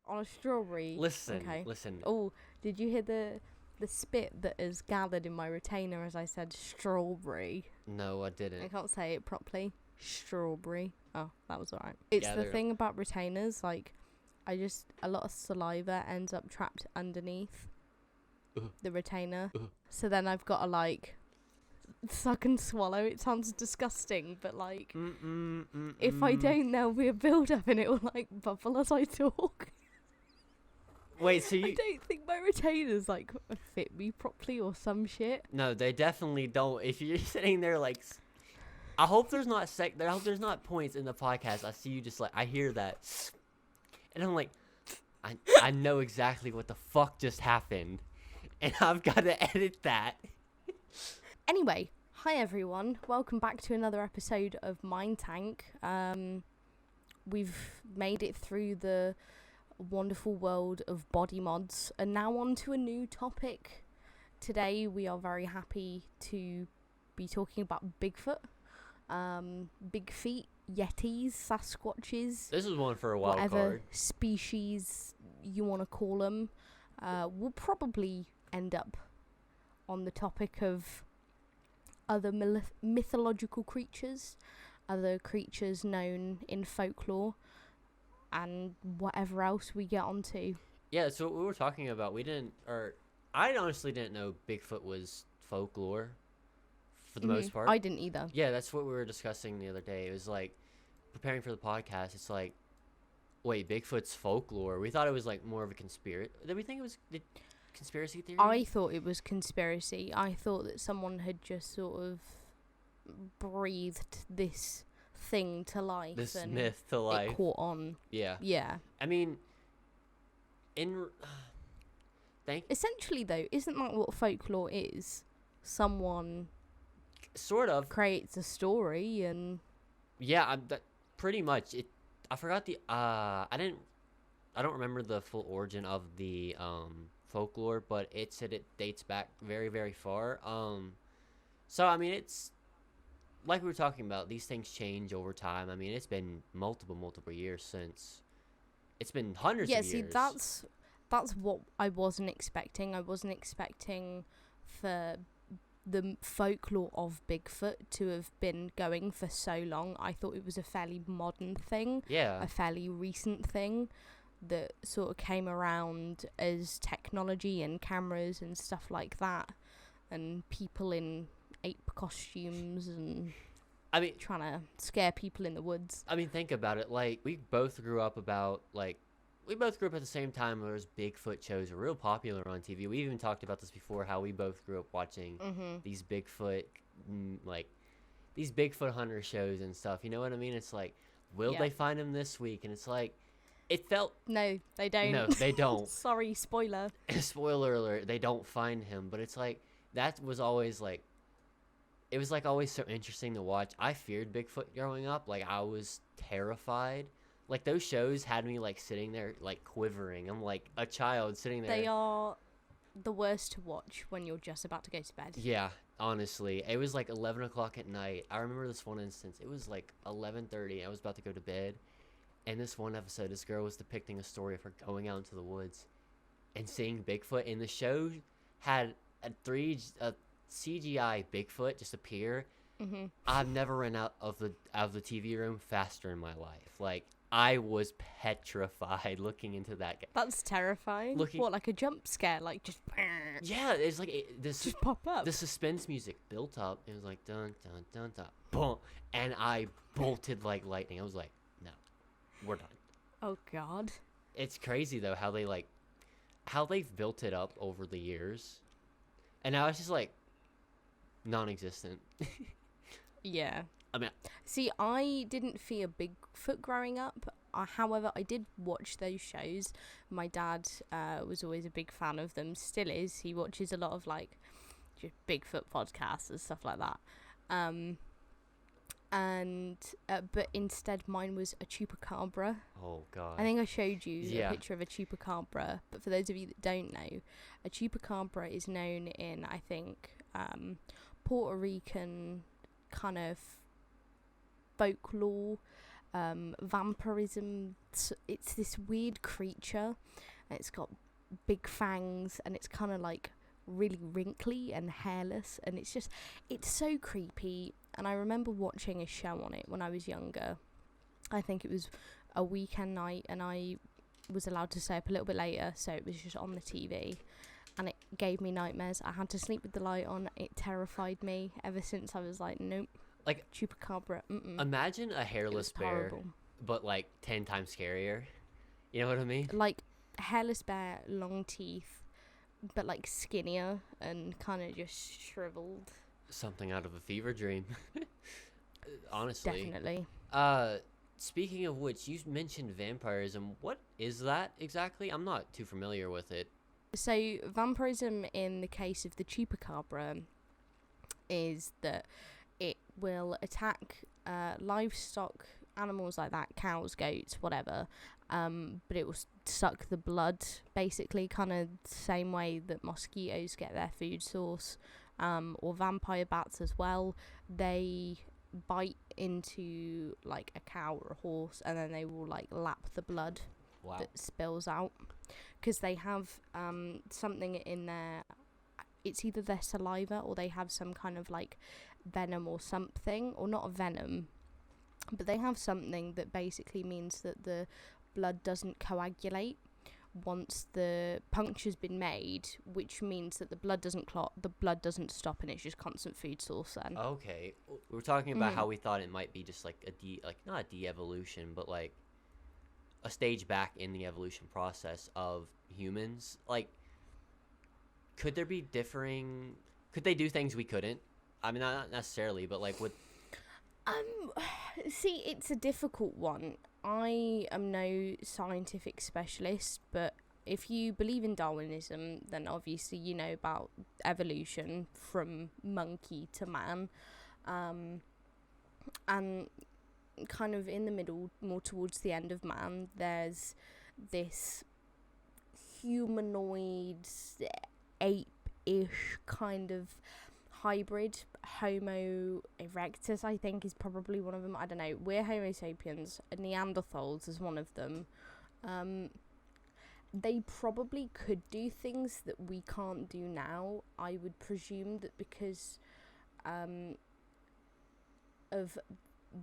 On a strawberry. Listen. Oh, did you hear the spit that is gathered in my retainer as I said strawberry? No, I didn't. I can't say it properly. Strawberry. Oh, that was alright. It's the thing about retainers, like, a lot of saliva ends up trapped underneath the retainer. So then I've got to, like, suck and swallow. It sounds disgusting, but, like, if I don't, there'll be a build-up and it will, like, bubble as I talk. Wait, so I don't think my retainers, like, fit me properly or some shit. No, they definitely don't. If you're sitting there, like... I hope there's not I hope there's not points in the podcast I see you just, like, I hear that. And I'm like, I know exactly what the fuck just happened. And I've got to edit that. Anyway, hi everyone. Welcome back to another episode of Mind Tank. We've made it through the wonderful world of body mods and now on to a new topic. Today we are very happy to be talking about Bigfoot, big feet, Yetis, Sasquatches. This is one for a wild whatever card. Species you want to call them. We'll probably end up on the topic of other mythological creatures, other creatures known in folklore, and whatever else we get onto. Yeah, so what we were talking about, I honestly didn't know Bigfoot was folklore for the most part. I didn't either. Yeah, that's what we were discussing the other day. It was like, preparing for the podcast, it's like, wait, Bigfoot's folklore. We thought it was like more of a conspiracy. Did we think it was the conspiracy theory? I thought it was conspiracy. I thought that someone had just sort of breathed this thing to life. This and myth to life. It caught on. Yeah. Yeah. I mean, essentially though, isn't that what folklore is? Someone sort of creates a story and pretty much. I forgot I don't remember the full origin of the folklore, but it said it dates back very, very far. So I mean, it's like we were talking about, these things change over time. I mean, it's been multiple years since. It's been hundreds of years. Yeah, see, that's what I wasn't expecting. I wasn't expecting for the folklore of Bigfoot to have been going for so long. I thought it was a fairly modern thing. Yeah. A fairly recent thing that sort of came around as technology and cameras and stuff like that, and people in ape costumes and trying to scare people in the woods. I mean, think about it. Like, we both grew up at the same time where Bigfoot shows were real popular on TV. We even talked about this before, how we both grew up watching these Bigfoot, these Bigfoot hunter shows and stuff. You know what I mean? It's like, will they find him this week? And it's like, it felt... No, they don't. No, they don't. Sorry, spoiler. Spoiler alert, they don't find him. But it's like, that was always like, it was like always so interesting to watch. I feared Bigfoot growing up. Like, I was terrified. Like, those shows had me, like, sitting there, like, quivering. I'm like a child sitting there. They are the worst to watch when you're just about to go to bed. Yeah, honestly. It was like 11 o'clock at night. I remember this one instance. It was like 11:30. I was about to go to bed. And this one episode, this girl was depicting a story of her going out into the woods and seeing Bigfoot. And the show had a CGI Bigfoot just appear. I've never run out of the TV room faster in my life. Like, I was petrified looking into that. That's terrifying. What, like a jump scare? Like, just... Yeah, it's like this... Just pop up. The suspense music built up. It was like, dun, dun, dun, dun, boom. And I bolted like lightning. I was like, no, we're done. Oh, God. It's crazy, though, how they've built it up over the years. And now it's just, like, non-existent. Yeah. I mean... See, I didn't fear Bigfoot growing up. However, I did watch those shows. My dad was always a big fan of them. Still is. He watches a lot of, like, just Bigfoot podcasts and stuff like that. But instead mine was a Chupacabra. Oh, God. I think I showed you a picture of a Chupacabra. But for those of you that don't know, a Chupacabra is known in, I think, Puerto Rican kind of folklore vampirism. It's this weird creature, and it's got big fangs, and it's kind of like really wrinkly and hairless, and it's so creepy. And I remember watching a show on it when I was younger. I think it was a weekend night, and I was allowed to stay up a little bit later, so it was just on the TV, and it gave me nightmares. I had to sleep with the light on. It terrified me. Ever since, I was like, nope. Like Chupacabra. Imagine a hairless bear, horrible. but like 10 times scarier. You know what I mean? Like hairless bear, long teeth, but like skinnier and kind of just shriveled. Something out of a fever dream. Honestly. Definitely. Speaking of which, you mentioned vampirism. What is that exactly? I'm not too familiar with it. So vampirism, in the case of the Chupacabra, is that it will attack livestock, animals like that, cows, goats, whatever, but it will suck the blood, basically, kind of the same way that mosquitoes get their food source, or vampire bats as well. They bite into like a cow or a horse, and then they will like lap the blood that spills out, because they have something in their, it's either their saliva or they have some kind of like venom or something, or not a venom, but they have something that basically means that the blood doesn't coagulate once the puncture's been made, which means that the blood doesn't clot, the blood doesn't stop, and it's just constant food source then. Okay. We were talking about how we thought it might be just like not a de-evolution, but like a stage back in the evolution process of humans. Like, could they do things we couldn't? I mean, not necessarily, but like would... See, it's a difficult one. I am no scientific specialist, but if you believe in Darwinism, then obviously you know about evolution from monkey to man. And kind of in the middle, more towards the end of man, there's this humanoid, ape-ish kind of hybrid. Homo erectus, I think, is probably one of them. I don't know. We're Homo sapiens. Neanderthals is one of them. They probably could do things that we can't do now. I would presume that because of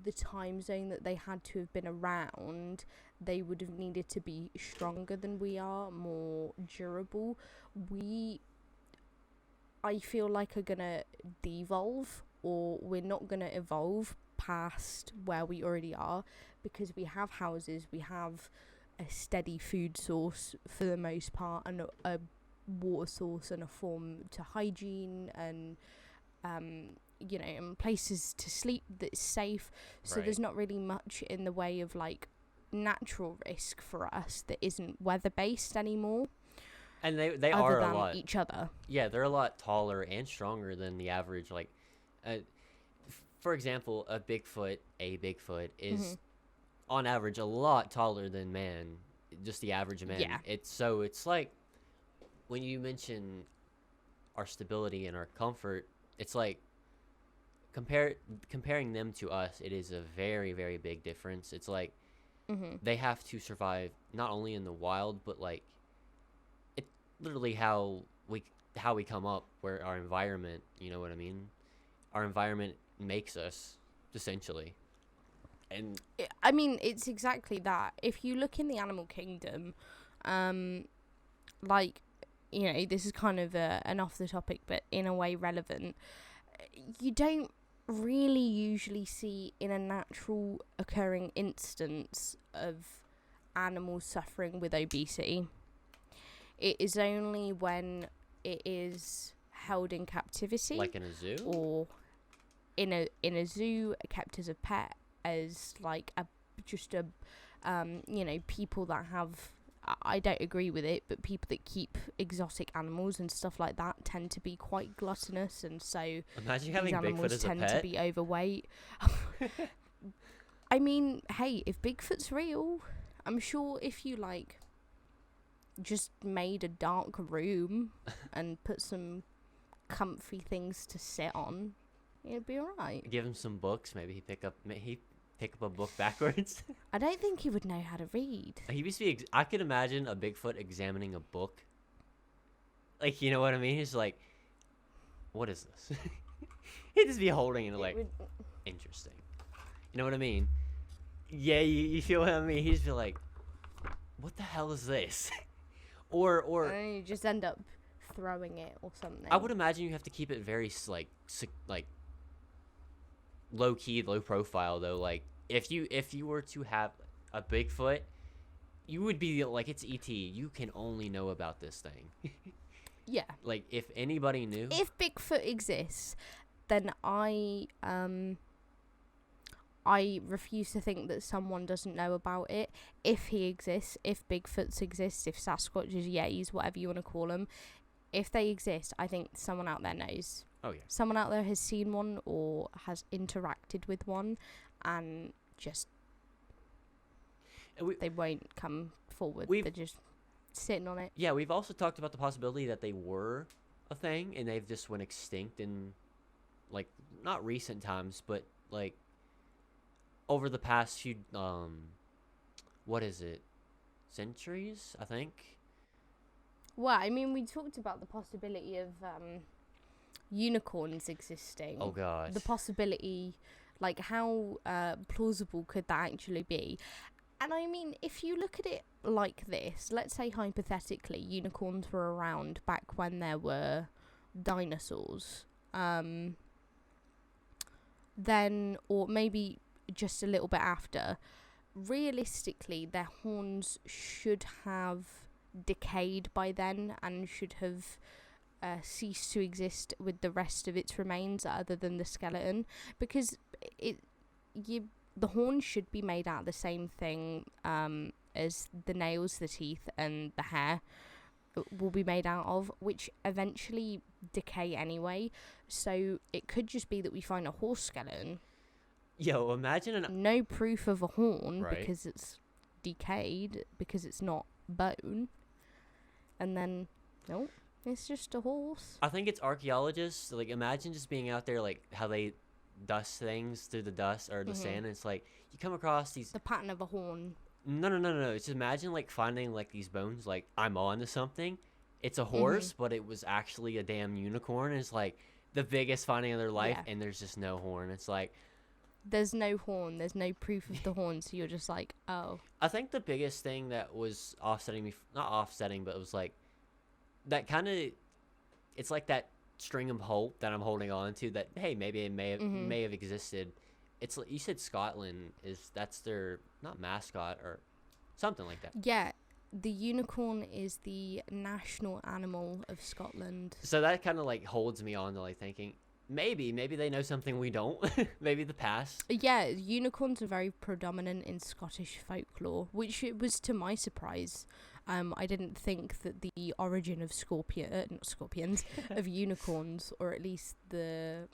the time zone that they had to have been around, they would have needed to be stronger than we are, more durable. I feel like are gonna devolve, or we're not gonna evolve past where we already are, because we have houses, we have a steady food source for the most part, and a water source and a form to hygiene, and and places to sleep that's safe. So there's not really much in the way of like natural risk for us that isn't weather based anymore. And they are a lot each other. Yeah, they're a lot taller and stronger than the average. Like, for example, a Bigfoot is on average a lot taller than man, just the average man. Yeah. It's like when you mention our stability and our comfort, it's like comparing them to us, it is a very, very big difference. It's like they have to survive not only in the wild, but like literally how we come up, where our environment, you know what I mean? Our environment makes us, essentially. And I mean, it's exactly that. If you look in the animal kingdom, like, this is kind of an off the topic, but in a way relevant. You don't really usually see in a natural occurring instance of animals suffering with obesity. It is only when it is held in captivity, like in a zoo, or in a zoo, kept as a pet, as like people that have, I don't agree with it, but people that keep exotic animals and stuff like that tend to be quite gluttonous, and so imagine having Bigfoot as a pet. Tend to be overweight. I mean, hey, if Bigfoot's real, I'm sure if you like just made a dark room and put some comfy things to sit on, it'd be alright. Give him some books, maybe he pick up a book backwards. I don't think he would know how to read. He used to be. I could imagine a Bigfoot examining a book. Like, you know what I mean? He's like, what is this? He'd just be holding it like, interesting. You know what I mean? Yeah, you feel what I mean? He'd just be like, what the hell is this? or and you just end up throwing it or something. I would imagine you have to keep it very like low key, low profile though. Like if you were to have a Bigfoot, you would be like, it's ET. You can only know about this thing. Yeah. Like if anybody knew. If Bigfoot exists, then I refuse to think that someone doesn't know about it. If he exists, if Bigfoots exist, if Sasquatches, Yetis, whatever you want to call them, if they exist, I think someone out there knows. Oh, yeah. Someone out there has seen one or has interacted with one and just... they won't come forward. They're just sitting on it. Yeah, we've also talked about the possibility that they were a thing and they've just went extinct in, like, not recent times, but, like, over the past few, what is it? Centuries, I think? Well, I mean, we talked about the possibility of unicorns existing. Oh, God. The possibility, like, how plausible could that actually be? And I mean, if you look at it like this, let's say hypothetically unicorns were around back when there were dinosaurs, then, or maybe just a little bit after, realistically their horns should have decayed by then and should have ceased to exist with the rest of its remains other than the skeleton, because the horns should be made out of the same thing as the nails, the teeth and the hair will be made out of, which eventually decay anyway. So it could just be that we find a horse skeleton. Yo, imagine no proof of a horn, right, because it's decayed, because it's not bone. And then, nope, it's just a horse. I think it's archaeologists. Like, imagine just being out there, like, how they dust things through the dust or the sand. And it's like, you come across these... the pattern of a horn. No. Just imagine, like, finding, like, these bones, like, I'm on to something. It's a horse, but it was actually a damn unicorn. It's, like, the biggest finding of their life, and there's just no horn. It's like... there's no horn. There's no proof of the horn, so you're just like, oh. I think the biggest thing that was offsetting me... not offsetting, but it was, like... that kind of... it's like that string of hope that I'm holding on to that, hey, maybe it may have existed. It's like, you said Scotland that's their, not mascot or something like that. Yeah, the unicorn is the national animal of Scotland. So that kind of like holds me on to like thinking, maybe they know something we don't. Maybe the past. Yeah, unicorns are very predominant in Scottish folklore, which it was to my surprise. I didn't think that the origin of of unicorns, or at least the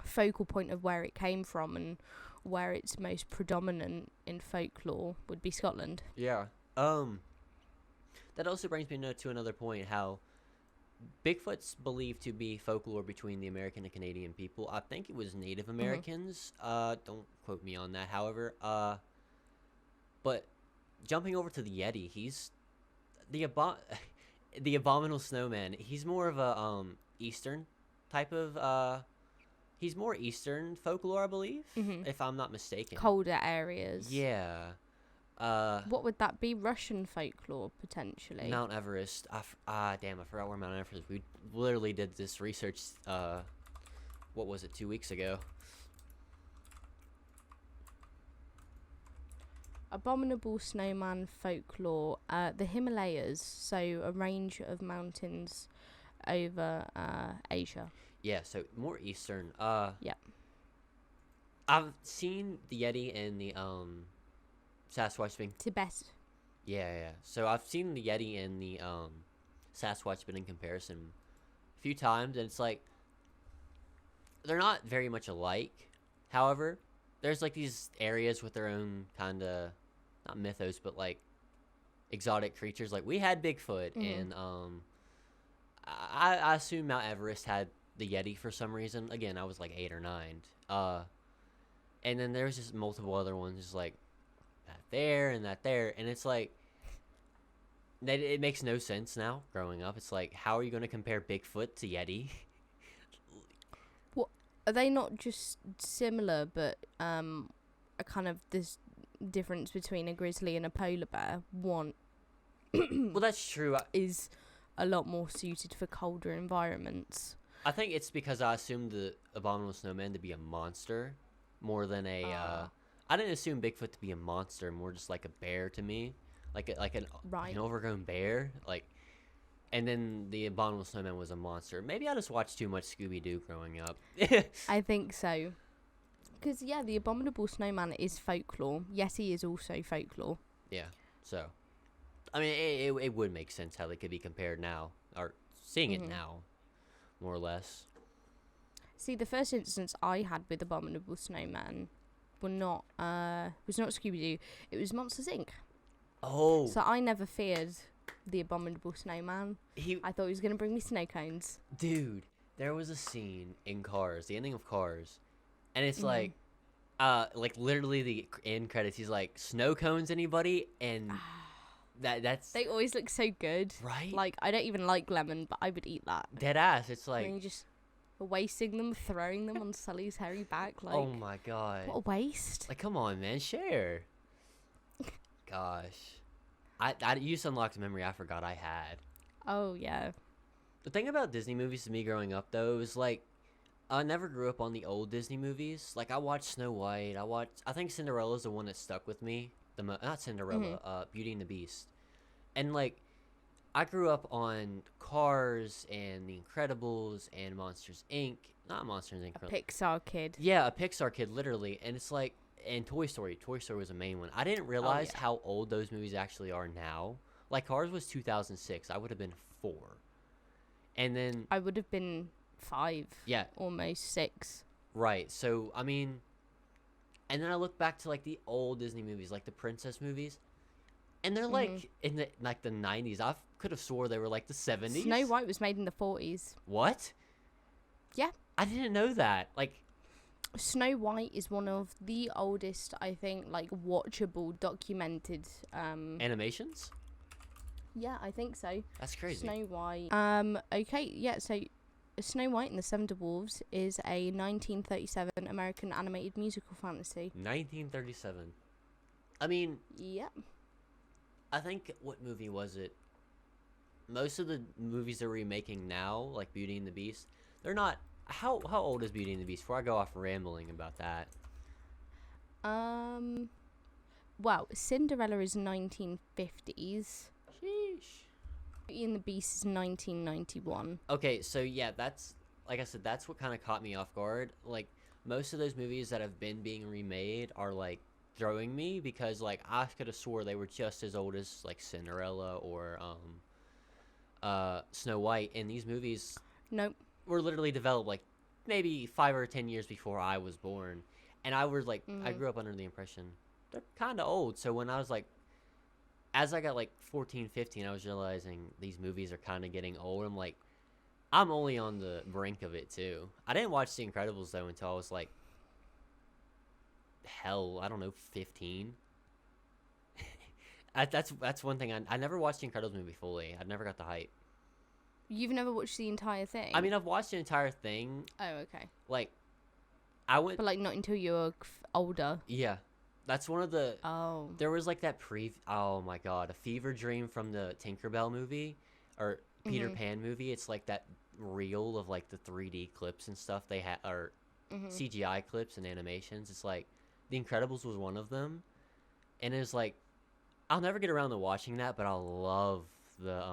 focal point of where it came from and where it's most predominant in folklore would be Scotland. Yeah. That also brings me to another point, how Bigfoot's believed to be folklore between the American and Canadian people. I think it was Native Americans. Don't quote me on that, however. But jumping over to the Yeti, he's the Abominable Snowman. He's more of a Eastern type of he's more Eastern folklore, I believe, if I'm not mistaken. Colder areas. Yeah. What would that be? Russian folklore, potentially. Mount Everest. Damn, I forgot where Mount Everest is. We literally did this research, what was it, 2 weeks ago? Abominable Snowman folklore. The Himalayas, so a range of mountains over Asia. Yeah, so more Eastern. Yeah. I've seen the Yeti and the Sasquatch being... Tibet. Yeah. So I've seen the Yeti and the Sasquatch been in comparison a few times, and it's like they're not very much alike. However, there's like these areas with their own kind of, not mythos, but like exotic creatures. Like we had Bigfoot, and I assume Mount Everest had the Yeti for some reason. Again, I was like 8 or 9. And then there's just multiple other ones, just like that there and that there, and it's like that. It makes no sense now. Growing up, it's like, how are you going to compare Bigfoot to Yeti? What are they not just similar, but a kind of this difference between a grizzly and a polar bear? One, well, that's true. Is a lot more suited for colder environments. I think it's because I assumed the Abominable Snowman to be a monster more than a. I didn't assume Bigfoot to be a monster, more just like a bear to me, like an overgrown bear, like. And then the Abominable Snowman was a monster. Maybe I just watched too much Scooby-Doo growing up. I think so. Because, yeah, the Abominable Snowman is folklore. Yeti is also folklore. Yeah, so. I mean, it would make sense how they could be compared now, or seeing it now, more or less. See, the first instance I had with Abominable Snowman was not Scooby-Doo. It was Monsters, Inc. Oh. So I never feared the Abominable Snowman. I thought he was going to bring me snow cones. Dude, there was a scene in Cars, the ending of Cars, and it's like literally the end credits. He's like, "Snow cones, anybody?" And that's. They always look so good, right? Like, I don't even like lemon, but I would eat that. Dead ass. It's like, and you just wasting them, throwing them on Sully's hairy back. Like, oh my god, what a waste! Like, come on, man, share. Gosh. You just unlocked a memory I forgot I had. Oh, yeah. The thing about Disney movies to me growing up, though, is, like, I never grew up on the old Disney movies. Like, I watched Snow White. I think Cinderella's the one that stuck with me. Not Cinderella, Beauty and the Beast. And, like, I grew up on Cars and The Incredibles and Monsters, Inc. Not Monsters, Inc. A Pixar kid. Yeah, a Pixar kid, literally. And it's like, and Toy Story. Toy Story was a main one. I didn't realize how old those movies actually are now. Like, Cars was 2006. I would have been 4. And then... I would have been 5. Yeah. Almost 6. Right. So, I mean... And then I look back to, like, the old Disney movies, like the princess movies. And they're, like, in the 90s. I could have swore they were, like, the 70s. Snow White was made in the 40s. What? Yeah. I didn't know that. Like... Snow White is one of the oldest, I think, like, watchable, documented, animations? Yeah, I think so. That's crazy. Snow White. Okay, yeah, so Snow White and the Seven Dwarves is a 1937 American animated musical fantasy. 1937. I mean... Yeah. I think, what movie was it? Most of the movies they're remaking now, like Beauty and the Beast, they're not... How old is Beauty and the Beast? Before I go off rambling about that. Well, Cinderella is 1950s. Sheesh. Beauty and the Beast is 1991. Okay, so yeah, that's, like I said, that's what kind of caught me off guard. Like, most of those movies that have been being remade are, like, throwing me because, like, I could have swore they were just as old as, like, Cinderella or, Snow White. And these movies... Nope. Were literally developed like maybe 5 or 10 years before I was born, and I was like, I grew up under the impression they're kind of old. So when I was like, as I got like 14, 15, I was realizing these movies are kind of getting old. I'm like, I'm only on the brink of it too. I didn't watch The Incredibles though until I was like, hell, I don't know, 15. That's one thing. I never watched The Incredibles movie fully. I never got the hype. You've never watched the entire thing? I mean, I've watched the entire thing. Oh, okay. Like, I went... But, like, not until you were older. Yeah. That's one of the... Oh. There was, like, that oh, my God. A fever dream from the Tinkerbell movie. Or Peter Pan movie. It's, like, that reel of, like, the 3D clips and stuff they had... Or CGI clips and animations. It's, like... The Incredibles was one of them. And it was, like... I'll never get around to watching that, but I love the,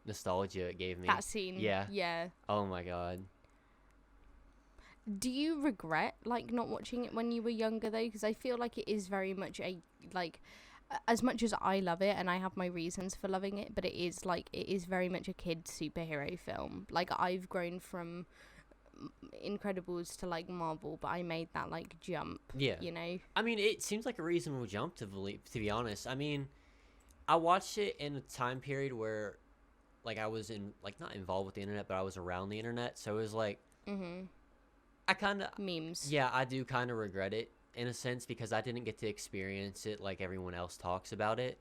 nostalgia it gave me. That scene. Yeah. Yeah. Oh my god. Do you regret, like, not watching it when you were younger, though? Because I feel like it is very much a, like, as much as I love it, and I have my reasons for loving it, but it is, like, it is very much a kid superhero film. Like, I've grown from Incredibles to, like, Marvel, but I made that, like, jump. Yeah. You know? I mean, it seems like a reasonable jump, to be honest. I mean, I watched it in a time period where... Like, I was not involved with the internet, but I was around the internet. So it was like, I kind of... Memes. Yeah, I do kind of regret it. in a sense because I didn't get to experience it like everyone else talks about it.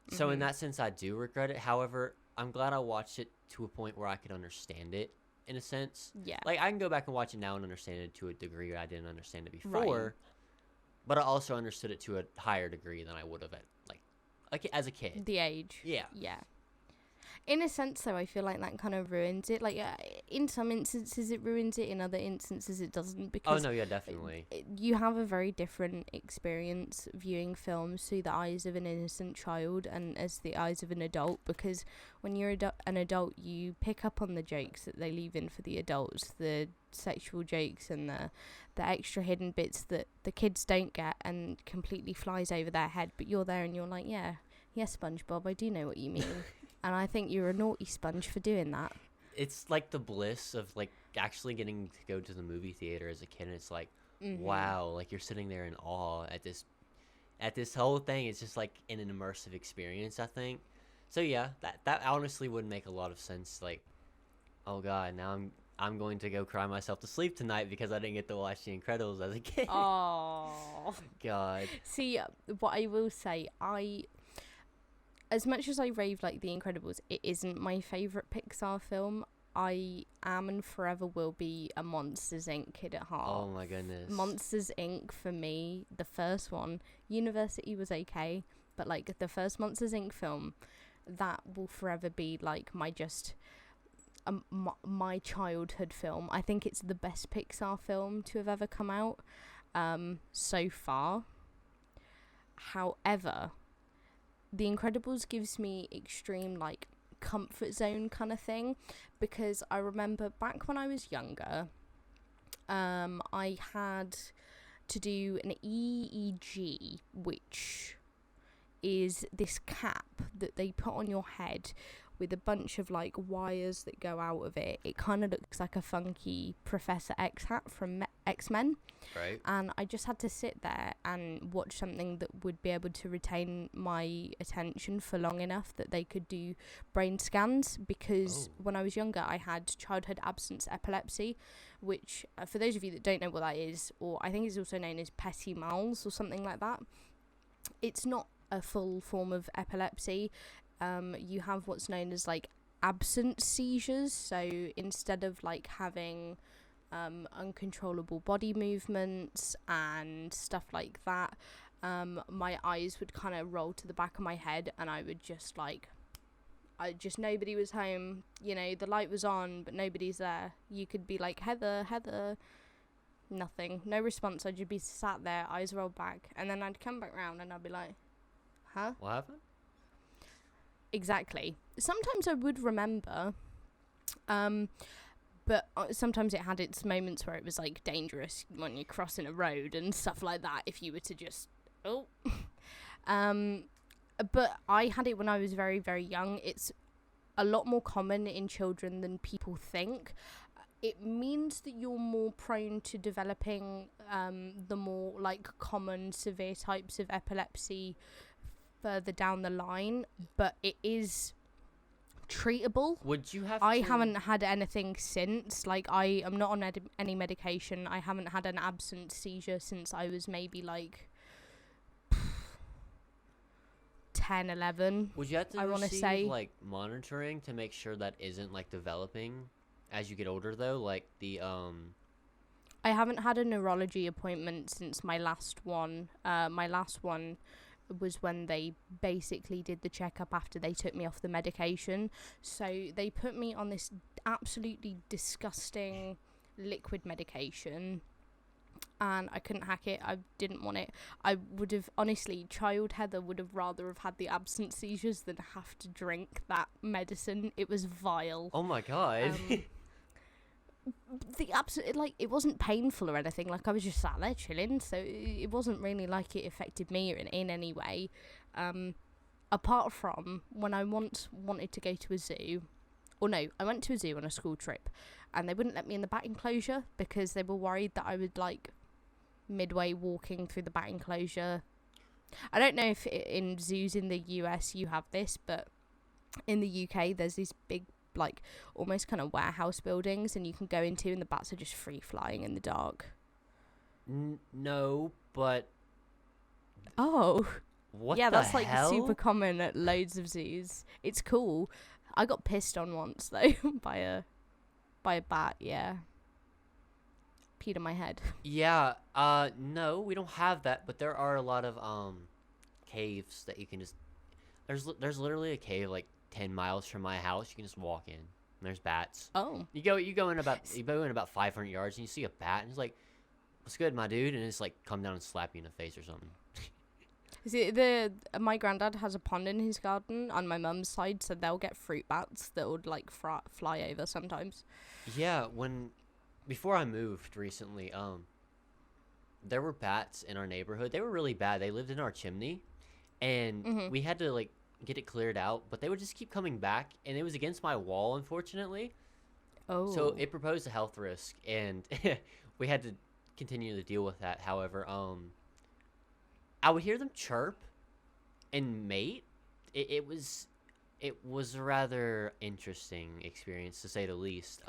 So in that sense, I do regret it. However, I'm glad I watched it to a point where I could understand it in a sense. Yeah. Like, I can go back and watch it now and understand it to a degree I didn't understand it before. Right. But I also understood it to a higher degree than I would have at, like as a kid. The age. Yeah. Yeah. In a sense, though, I feel like that kind of ruins it. Like, in some instances, it ruins it. In other instances, it doesn't. Because oh, no, yeah, definitely. You have a very different experience viewing films through the eyes of an innocent child and as the eyes of an adult. Because when you're an adult, you pick up on the jokes that they leave in for the adults, the sexual jokes and the extra hidden bits that the kids don't get and completely flies over their head. But you're there and you're like, yeah, SpongeBob, I do know what you mean. And I think you're a naughty sponge for doing that. It's like the bliss of like actually getting to go to the movie theater as a kid. And it's like, wow, like you're sitting there in awe at this whole thing. It's just like an immersive experience, I think. So yeah, that honestly would make a lot of sense. Like, oh god, now I'm going to go cry myself to sleep tonight because I didn't get to watch The Incredibles as a kid. Oh God. See, what I will say, as much as I rave like The Incredibles, it isn't my favourite Pixar film. I am and forever will be a Monsters, Inc. kid at heart. Oh my goodness. Monsters, Inc. for me, the first one, University was okay, but like the first Monsters, Inc. film, that will forever be like my childhood film. I think it's the best Pixar film to have ever come out so far. However, The Incredibles gives me extreme like comfort zone kind of thing, because I remember back when I was younger, I had to do an EEG, which is this cap that they put on your head with a bunch of like wires that go out of it. It kind of looks like a funky Professor X hat from X-Men. Right. And I just had to sit there and watch something that would be able to retain my attention for long enough that they could do brain scans, because when I was younger I had childhood absence epilepsy, which for those of you that don't know what that is, or I think it's also known as petit mal or something like that, it's not a full form of epilepsy. You have what's known as like absent seizures. So instead of like having uncontrollable body movements and stuff like that, my eyes would kind of roll to the back of my head, and I would just nobody was home. You know, the light was on, but nobody's there. You could be like, Heather, nothing, no response. I'd just be sat there, eyes rolled back, and then I'd come back round and I'd be like, huh? What happened? Exactly. Sometimes I would remember, but sometimes it had its moments where it was like dangerous when you're crossing a road and stuff like that, if you were to just but I had it when I was very, very young. It's a lot more common in children than people think. It means that you're more prone to developing the more like common severe types of epilepsy further down the line, but it is treatable. Would you have I haven't had anything since. Like, I am not on any medication. I haven't had an absent seizure since I was maybe like 10, 11. Would you have to I receive like monitoring to make sure that isn't like developing as you get older though? Like the I haven't had a neurology appointment since my last one. My last one was when they basically did the checkup after they took me off the medication. So they put me on this absolutely disgusting liquid medication, and I couldn't hack it. I didn't want it. I would have, honestly, child Heather would have rather have had the absent seizures than have to drink that medicine. It was vile. Oh my god. It wasn't painful or anything. Like, I was just sat there chilling, so it wasn't really like it affected me in any way. Apart from when I once wanted to go to a zoo, or no, I went to a zoo on a school trip, and they wouldn't let me in the bat enclosure because they were worried that I would like midway walking through the bat enclosure. I don't know if in zoos in the US you have this, but in the UK there's these big, like, almost kind of warehouse buildings, and you can go into, and the bats are just free flying in the dark. No, but Oh. what Yeah, the that's like hell? super common at loads of zoos. It's cool. I got pissed on once though by a bat. Yeah, peed on my head. Yeah, no, we don't have that, but there are a lot of caves that you can just there's literally a cave like 10 miles from my house. You can just walk in. And there's bats. Oh, You go in about 500 yards and you see a bat and it's like, "What's good, my dude?" And it's like come down and slap you in the face or something. see, my granddad has a pond in his garden on my mum's side, so they'll get fruit bats that would like fly over sometimes. Yeah, before I moved recently, there were bats in our neighborhood. They were really bad. They lived in our chimney, and we had to like get it cleared out, but they would just keep coming back, and it was against my wall, unfortunately. Oh, So it proposed a health risk, and we had to continue to deal with that. However, I would hear them chirp and mate. It was a rather interesting experience, to say the least.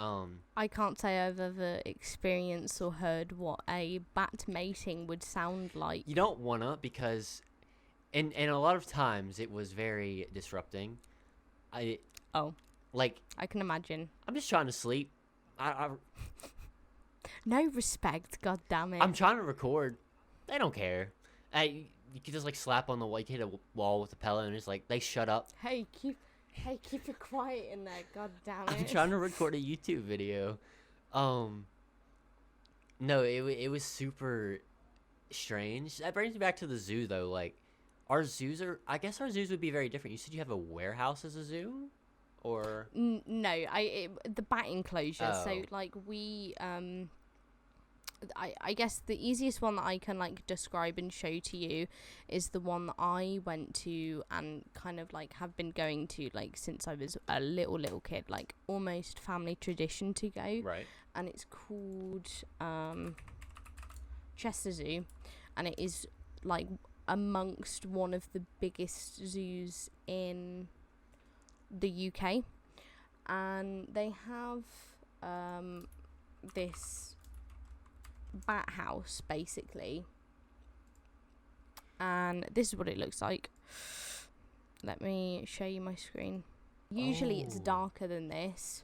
I can't say I've ever experienced or heard what a bat mating would sound like. You don't wanna, because and a lot of times it was very disrupting. Oh, Like, I can imagine. I'm just trying to sleep. No respect, god damn it. I'm trying to record. They don't care. You could just like slap on the wall. You can hit a wall with a pillow and it's like they shut up. Hey, keep it quiet in there, god damn it. I'm trying to record a YouTube video. No, it was super strange. That brings me back to the zoo though. Like, I guess our zoos would be very different. You said you have a warehouse as a zoo, or no, the bat enclosure. Oh. So like I guess the easiest one that I can like describe and show to you is the one that I went to and kind of like have been going to like since I was a little kid, like almost family tradition to go. right? And it's called Chester Zoo, and it is like amongst one of the biggest zoos in the UK, and they have this bat house basically, and this is what it looks like. Let me show you my screen. Usually it's darker than this,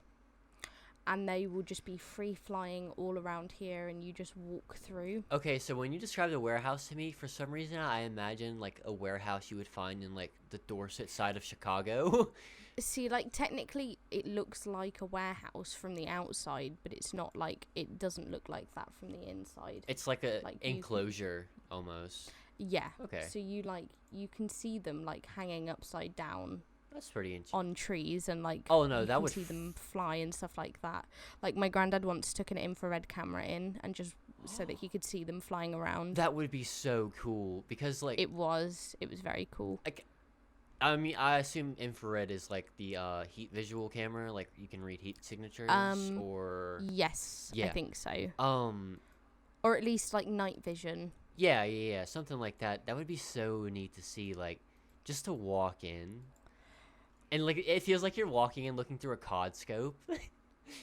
and they will just be free flying all around here and you just walk through. Okay, so when you described a warehouse to me, for some reason I imagine like a warehouse you would find in like the Dorset side of Chicago. See, like technically it looks like a warehouse from the outside, but it's not, like it doesn't look like that from the inside. It's like a Like enclosure almost. Yeah. Okay. So you can see them like hanging upside down That's pretty interesting. on trees, and like Oh no, you that can would see them fly and stuff like that. Like my granddad once took an infrared camera in and just so that he could see them flying around. That would be so cool, because like It was very cool. I mean, I assume infrared is like the heat visual camera, like you can read heat signatures, or Yes, Yeah. I think so. Or Or at least like night vision. yeah, something like that. That would be so neat to see, like just to walk in, and like it feels like you're walking in looking through a COD scope.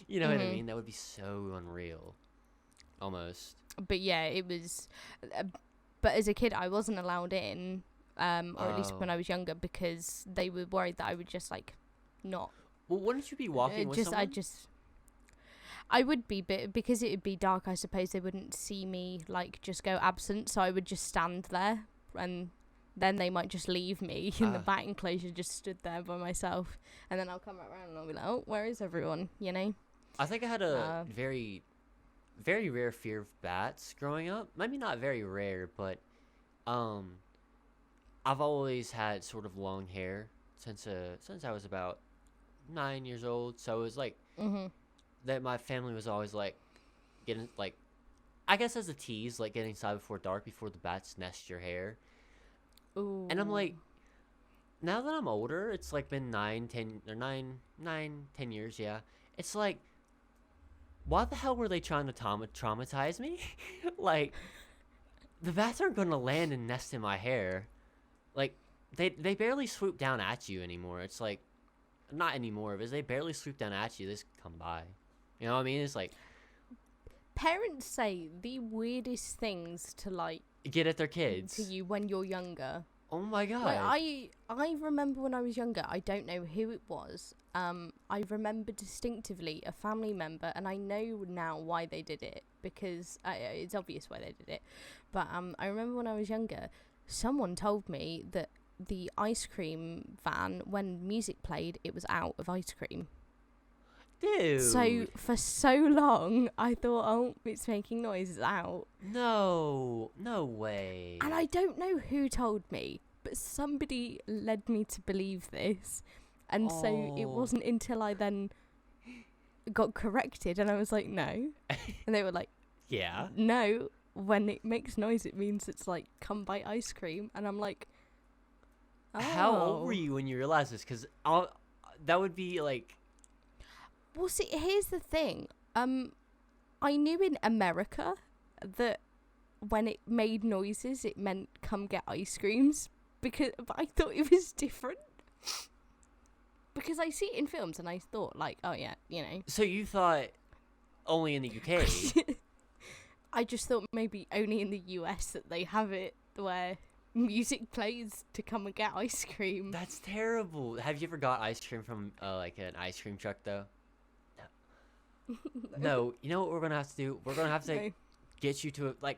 You know what I mean? That would be so unreal, almost. But yeah, it was. But as a kid, I wasn't allowed in, or at least when I was younger, because they were worried that I would just like not. Well, wouldn't you be walking with someone? I would be, but because it would be dark, I suppose they wouldn't see me like just go absent. So I would just stand there, and then they might just leave me in the bat enclosure, just stood there by myself, and then I'll come around and I'll be like, "Oh, where is everyone?" You know. I think I had a very, very rare fear of bats growing up. Maybe not very rare, but I've always had sort of long hair since I was about 9 years old. So it was like that my family was always like getting like, I guess as a tease, like getting inside before dark before the bats nest your hair. Ooh. And I'm like, now that I'm older, it's like been 10 years, yeah. It's like, why the hell were they trying to traumatize me? Like, the bats aren't going to land and nest in my hair. Like, they barely swoop down at you anymore. It's like, not anymore, because they barely swoop down at you. They just come by. You know what I mean? It's like, Parents say the weirdest things to like get at their kids to you when you're younger. Oh my god. Like, I remember when I was younger, I don't know who it was. I remember distinctively a family member, and I know now why they did it, because it's obvious why they did it. But I remember when I was younger, someone told me that the ice cream van, when music played, it was out of ice cream. Dude. So for so long, I thought, oh, it's making noise, it's out. No way. And I don't know who told me, but somebody led me to believe this. And so it wasn't until I then got corrected, and I was like, no. And they were like, yeah. No, when it makes noise, it means it's like, come buy ice cream. And I'm like, oh. How old were you when you realized this? Because that would be like... Well, see, here's the thing. I knew in America that when it made noises, it meant come get ice creams. But I thought it was different. Because I see it in films, and I thought, like, oh yeah, you know. So you thought only in the UK? I just thought maybe only in the US that they have it where music plays to come and get ice cream. That's terrible. Have you ever got ice cream from like an ice cream truck though? No, you know what we're gonna have to do? We're gonna have to get you to like.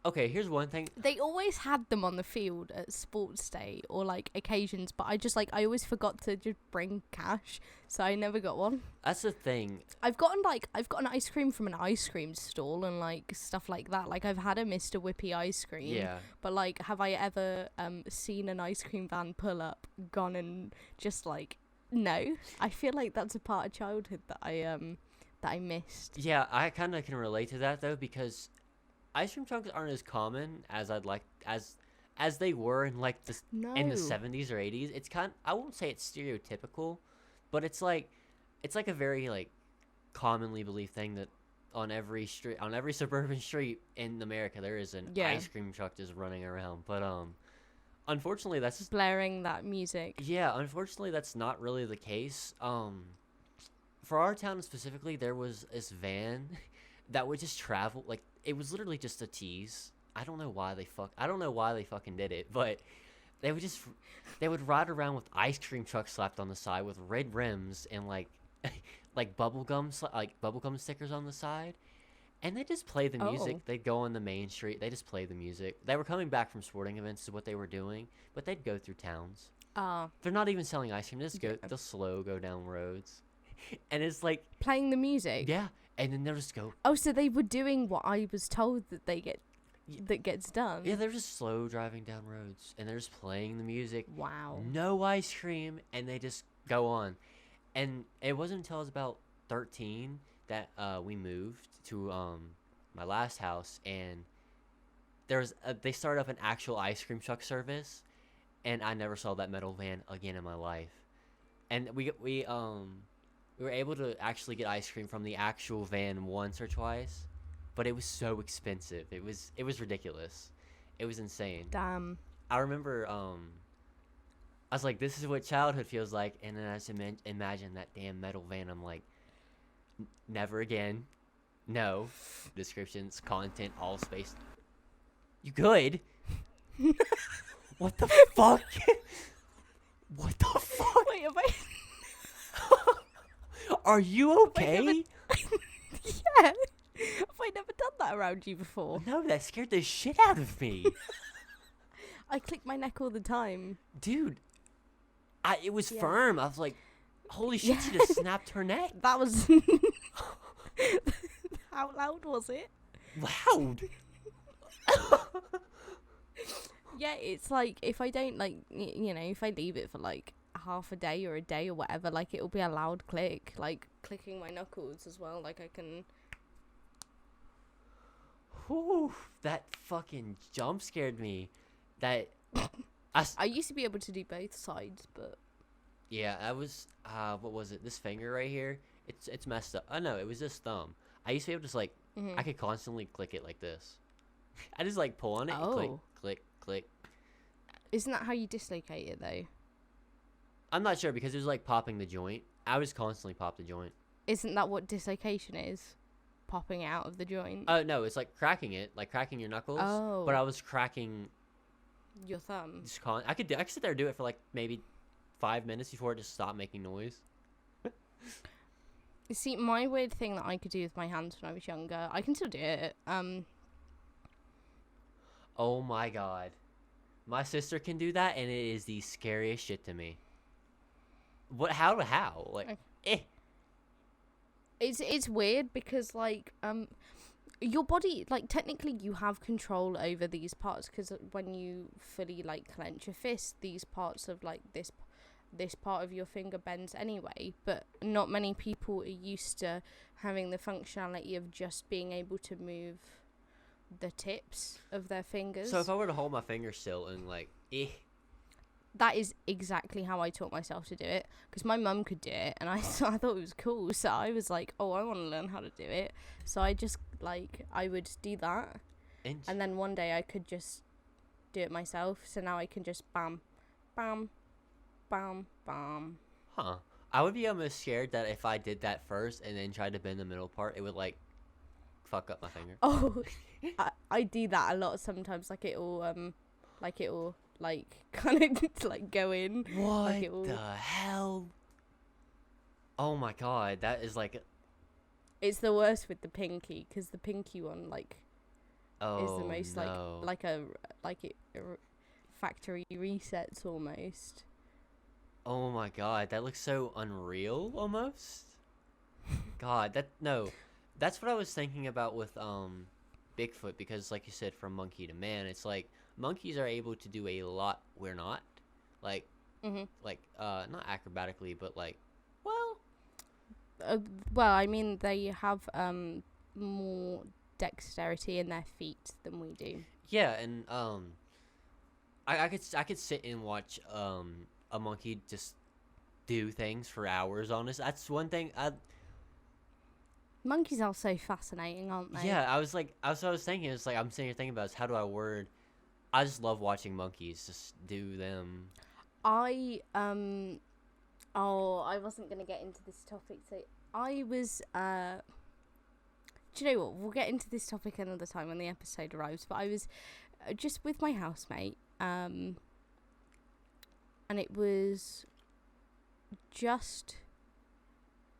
Okay, here's one thing. They always had them on the field at sports day or like occasions, but I always forgot to just bring cash, so I never got one. That's the thing. I've gotten ice cream from an ice cream stall and like stuff like that. Like I've had a Mr. Whippy ice cream. Yeah. But like, have I ever seen an ice cream van pull up, gone and just like no? I feel like that's a part of childhood that I missed. Yeah, I kind of can relate to that though, because ice cream trucks aren't as common as I'd like as they were in like in the 70s or 80s. It's I won't say it's stereotypical, but it's like a very like commonly believed thing that on every suburban street in America there is an ice cream truck just running around. But unfortunately that's blaring that music. Yeah, unfortunately that's not really the case. For our town specifically, there was this van that would just travel. Like, it was literally just a tease. I don't know why they fucking did it, but they would ride around with ice cream trucks slapped on the side with red rims and like bubblegum stickers on the side, and they just play the music. They'd go on the main street. They just play the music. They were coming back from sporting events is what they were doing, but they'd go through towns. They're not even selling ice cream. They'll slow go down roads. And it's like playing the music. Yeah, and then they'll just go. Oh, so they were doing what I was told that gets done. Yeah, they're just slow driving down roads, and they're just playing the music. Wow. No ice cream, and they just go on. And it wasn't until I was about 13 that we moved to my last house, and they started up an actual ice cream truck service, and I never saw that metal van again in my life. And we were able to actually get ice cream from the actual van once or twice, but it was so expensive. It was ridiculous. It was insane. Damn. I remember I was like, this is what childhood feels like, and then I just imagine that damn metal van. I'm like, never again. No. Descriptions, content, all spaced. You good? What the fuck? What the fuck? Wait, have I... Are you okay? Yeah. Have I never done that around you before? No, that scared the shit out of me. I click my neck all the time. Dude, it was firm. I was like, holy shit, she just snapped her neck. That was... How loud was it? Loud? Yeah, it's like, if I don't, like, if I leave it for, like, half a day or whatever, like, it'll be a loud click, like clicking my knuckles as well, like I can. Whew, that fucking jump scared me. That I used to be able to do both sides, but yeah, I was what was it, this finger right here, it's messed up. Oh no, it was this thumb. I used to be able to just like I could constantly click it like this. I just like pull on it and click click click. Isn't that how you dislocate it though? I'm not sure, because it was like popping the joint. I would just constantly pop the joint. Isn't that what dislocation is? popping out of the joint. Oh no, it's like cracking it, like cracking your knuckles. Oh. But I was cracking Your thumb. I could sit there and do it for like maybe 5 minutes before it just stopped making noise. You see, my weird thing that I could do with my hands when I was younger, I can still do it. Oh my god. My sister can do that, and it is the scariest shit to me. What? How? Like, okay. It's weird because, like, your body, like, technically you have control over these parts, because when you fully, like, clench your fist, these parts of, like, this part of your finger bends anyway, but not many people are used to having the functionality of just being able to move the tips of their fingers. So if I were to hold my finger still and like, that is exactly how I taught myself to do it, because my mum could do it, and I thought it was cool, so I was like, oh, I want to learn how to do it. So I just, like, I would do that, and then one day I could just do it myself, so now I can just bam, bam, bam, bam. Huh. I would be almost scared that if I did that first and then tried to bend the middle part, it would, like, fuck up my finger. Oh, I do that a lot sometimes, like, it'll kind of, like, go in. What like the hell? Oh my god, that is, like... It's the worst with the pinky, because the pinky one, like, is the most, no. like factory resets almost. Oh my god, that looks so unreal, almost. God, that's what I was thinking about with Bigfoot, because like you said, from monkey to man, it's like monkeys are able to do a lot we're not, like, not acrobatically, but like, well, I mean, they have more dexterity in their feet than we do. Yeah, and I could sit and watch a monkey just do things for hours on this. That's one thing. Monkeys are so fascinating, aren't they? Yeah, I was thinking. It's like I'm sitting here thinking about how do I word. I just love watching monkeys just do them. I wasn't gonna get into this topic. So I was do you know what? We'll get into this topic another time when the episode arrives. But I was just with my housemate, and it was just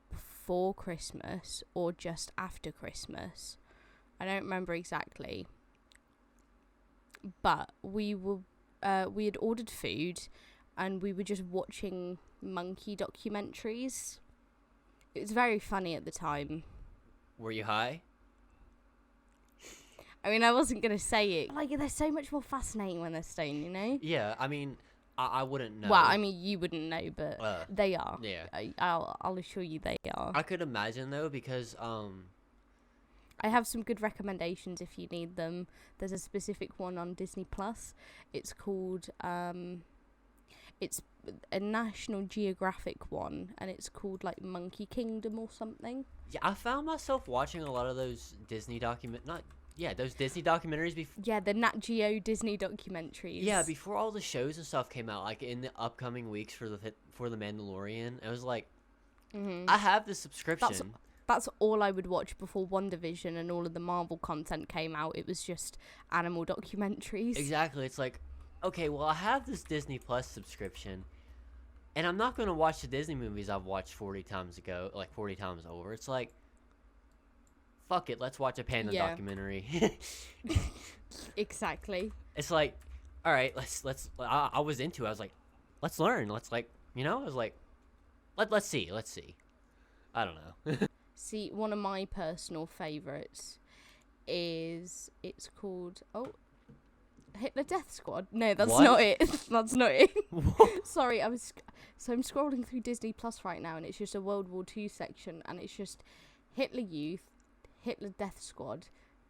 before Christmas or just after Christmas. I don't remember exactly. But we had ordered food, and we were just watching monkey documentaries. It was very funny at the time. Were you high? I mean, I wasn't going to say it. Like, they're so much more fascinating when they're stoned, you know? Yeah, I mean, I wouldn't know. Well, I mean, you wouldn't know, but they are. Yeah. I'll assure you they are. I could imagine, though, because... I have some good recommendations if you need them. There's a specific one on Disney Plus. It's called... it's a National Geographic one, and it's called, like, Monkey Kingdom or something. Yeah, I found myself watching a lot of those Disney those Disney documentaries before. Yeah, the Nat Geo Disney documentaries. Yeah, before all the shows and stuff came out, like in the upcoming weeks for the Mandalorian, I was like, I have the subscription. That's all I would watch before WandaVision and all of the Marvel content came out. It was just animal documentaries. Exactly. It's like, okay, well, I have this Disney Plus subscription, and I'm not going to watch the Disney movies I've watched 40 times over. It's like, fuck it, let's watch a panda documentary. Exactly. It's like, all right, let's. I was into it. I was like, let's learn. Let's, like, I was like, let's see. I don't know. See, one of my personal favorites it's called Hitler Death Squad. No, that's not it. That's not it. Sorry, I'm scrolling through Disney Plus right now, and it's just a World War II section, and it's just Hitler Youth, Hitler Death Squad,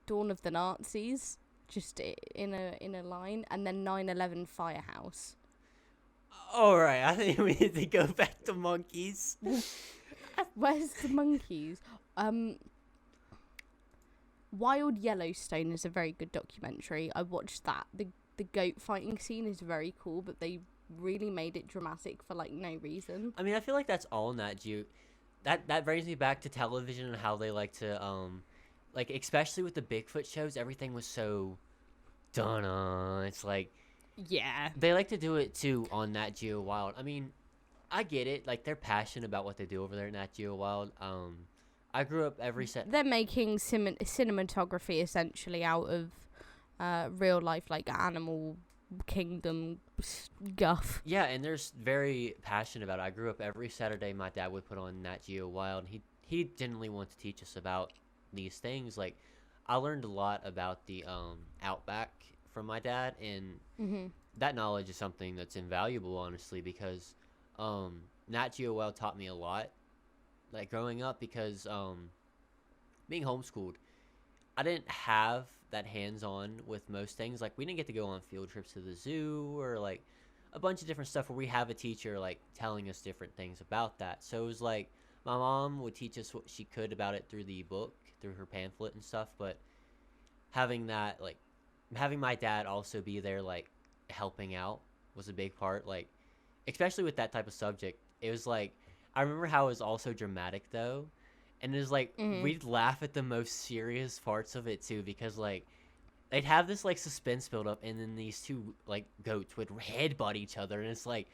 Dawn of the Nazis, just in a line, and then 9/11 Firehouse. All right, I think we need to go back to monkeys. Where's the monkeys? Wild Yellowstone is a very good documentary. I watched that. The goat fighting scene is very cool, but they really made it dramatic for, like, no reason. I mean, I feel like that's all Nat Geo. That brings me back to television and how they like to like especially with the Bigfoot shows, everything was so done. It's like Yeah. they like to do it too on Nat Geo Wild. I mean, I get it. Like they're passionate about what they do over there at Nat Geo Wild. I grew up every set. They're making cinematography essentially out of real life, like animal kingdom guff. Yeah, and they're very passionate about it. I grew up every Saturday. My dad would put on Nat Geo Wild. He genuinely wanted to teach us about these things. Like I learned a lot about the outback from my dad, and that knowledge is something that's invaluable, honestly, because Nat Geo Wild taught me a lot, like growing up, because being homeschooled, I didn't have that hands-on with most things. Like we didn't get to go on field trips to the zoo or like a bunch of different stuff where we have a teacher like telling us different things about that. So it was like my mom would teach us what she could about it through the book, through her pamphlet and stuff, but having that, like having my dad also be there like helping out was a big part, like especially with that type of subject. It was like I remember how it was also dramatic though, and it was like we'd laugh at the most serious parts of it too, because like they'd have this like suspense build up, and then these two like goats would headbutt each other, and it's like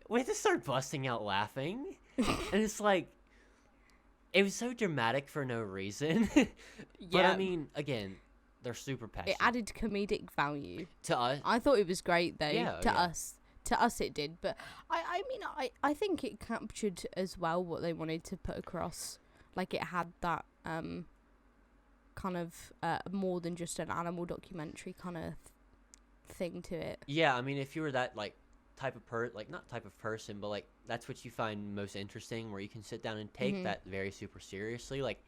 we had to start busting out laughing. And it's like it was so dramatic for no reason. But I mean, again, they're super passionate. It added comedic value to us. I thought it was great though. Yeah, To us it did, but I mean I think it captured as well what they wanted to put across. Like it had that kind of more than just an animal documentary kind of thing to it. Yeah, I mean, if you were that like type of not type of person, but like that's what you find most interesting, where you can sit down and take that very super seriously. Like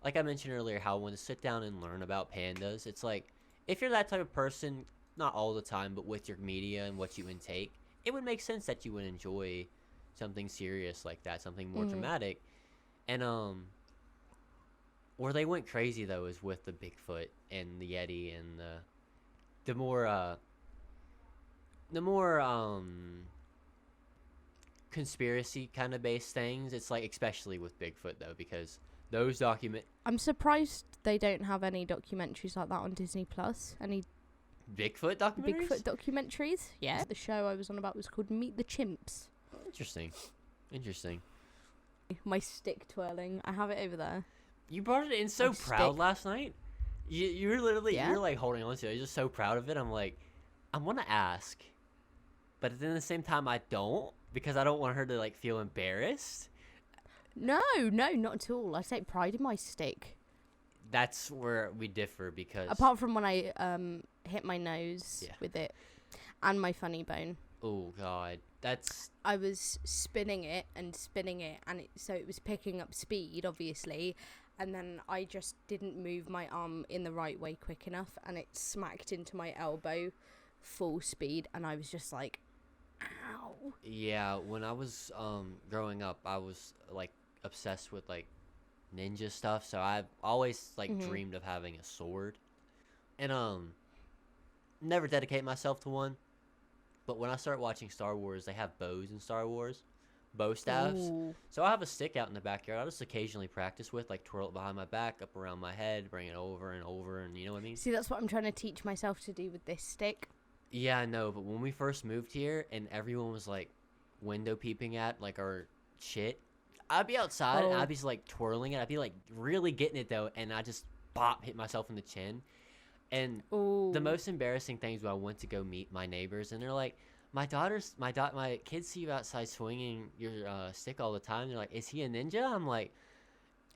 I mentioned earlier, how when to sit down and learn about pandas, it's like if you're that type of person, not all the time, but with your media and what you intake, it would make sense that you would enjoy something serious like that, something more dramatic. And where they went crazy though is with the Bigfoot and the Yeti and the more conspiracy kind of based things. It's like especially with Bigfoot though, because those I'm surprised they don't have any documentaries like that on Disney Plus. Any Bigfoot documentaries? Yeah, the show I was on about was called Meet the Chimps. Interesting. My stick twirling. I have it over there. You brought it in so proud last night. You were literally you're like holding on to it. You're just so proud of it. I'm like, I want to ask, but then at the same time I don't, because I don't want her to like feel embarrassed. No, not at all. I take pride in my stick. That's where we differ, because apart from when I hit my nose with it and my funny bone. Oh god, I was spinning it, and so it was picking up speed, obviously, and then I just didn't move my arm in the right way quick enough, and it smacked into my elbow full speed, and I was just like, ow. Yeah, when I was growing up, I was like obsessed with like ninja stuff, so I've always like dreamed of having a sword, and never dedicate myself to one. But when I start watching Star Wars, they have bows in Star Wars, bow staffs. Ooh. So I have a stick out in the backyard. I'll just occasionally practice with, like twirl it behind my back, up around my head, bring it over, and you know what I mean? See, that's what I'm trying to teach myself to do with this stick. Yeah, I know, but when we first moved here and everyone was like window peeping at like our shit, I'd be outside and I'd be like twirling it. I'd be like really getting it though, and I just hit myself in the chin. And the most embarrassing things when I went to go meet my neighbors, and they're like, my kids see you outside swinging your stick all the time. They're like, is he a ninja? I'm like,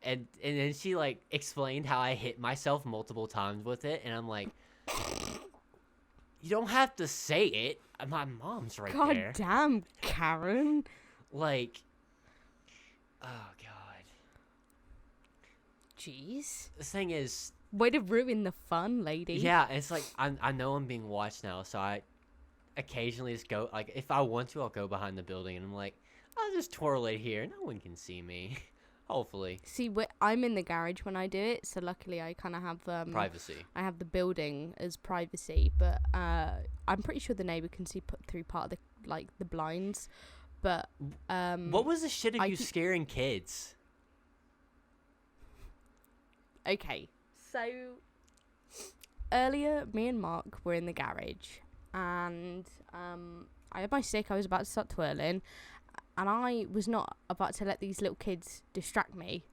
and then she like explained how I hit myself multiple times with it, and I'm like, you don't have to say it. My mom's right there. God damn, Karen. Like, oh god. Jeez. The thing is, way to ruin the fun, lady. Yeah, it's like I know I'm being watched now, so I occasionally just go, like, if I want to, I'll go behind the building, and I'm like, I'll just twirl it here. No one can see me. Hopefully. See, I'm in the garage when I do it, so luckily I kind of have privacy. I have the building as privacy, but I'm pretty sure the neighbor can see through part of the blinds. But what was the shit of you scaring kids? Okay, So, earlier, me and Mark were in the garage, and I had my stick. I was about to start twirling, and I was not about to let these little kids distract me.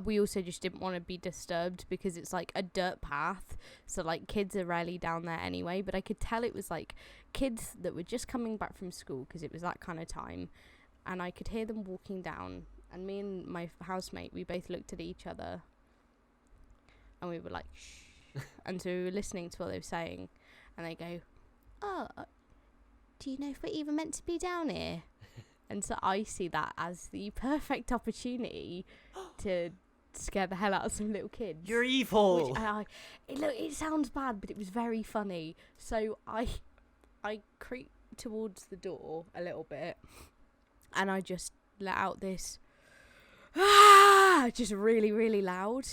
We also just didn't want to be disturbed because it's like a dirt path, so like kids are rarely down there anyway. But I could tell it was like kids that were just coming back from school because it was that kind of time, and I could hear them walking down. And me and my housemate, we both looked at each other, and we were like, shh. And so we were listening to what they were saying, and they go, "Oh, do you know if we're even meant to be down here?" And so I see that as the perfect opportunity to scare the hell out of some little kids. You're evil. Which it sounds bad, but it was very funny. So I creep towards the door a little bit, and I just let out this just really, really loud.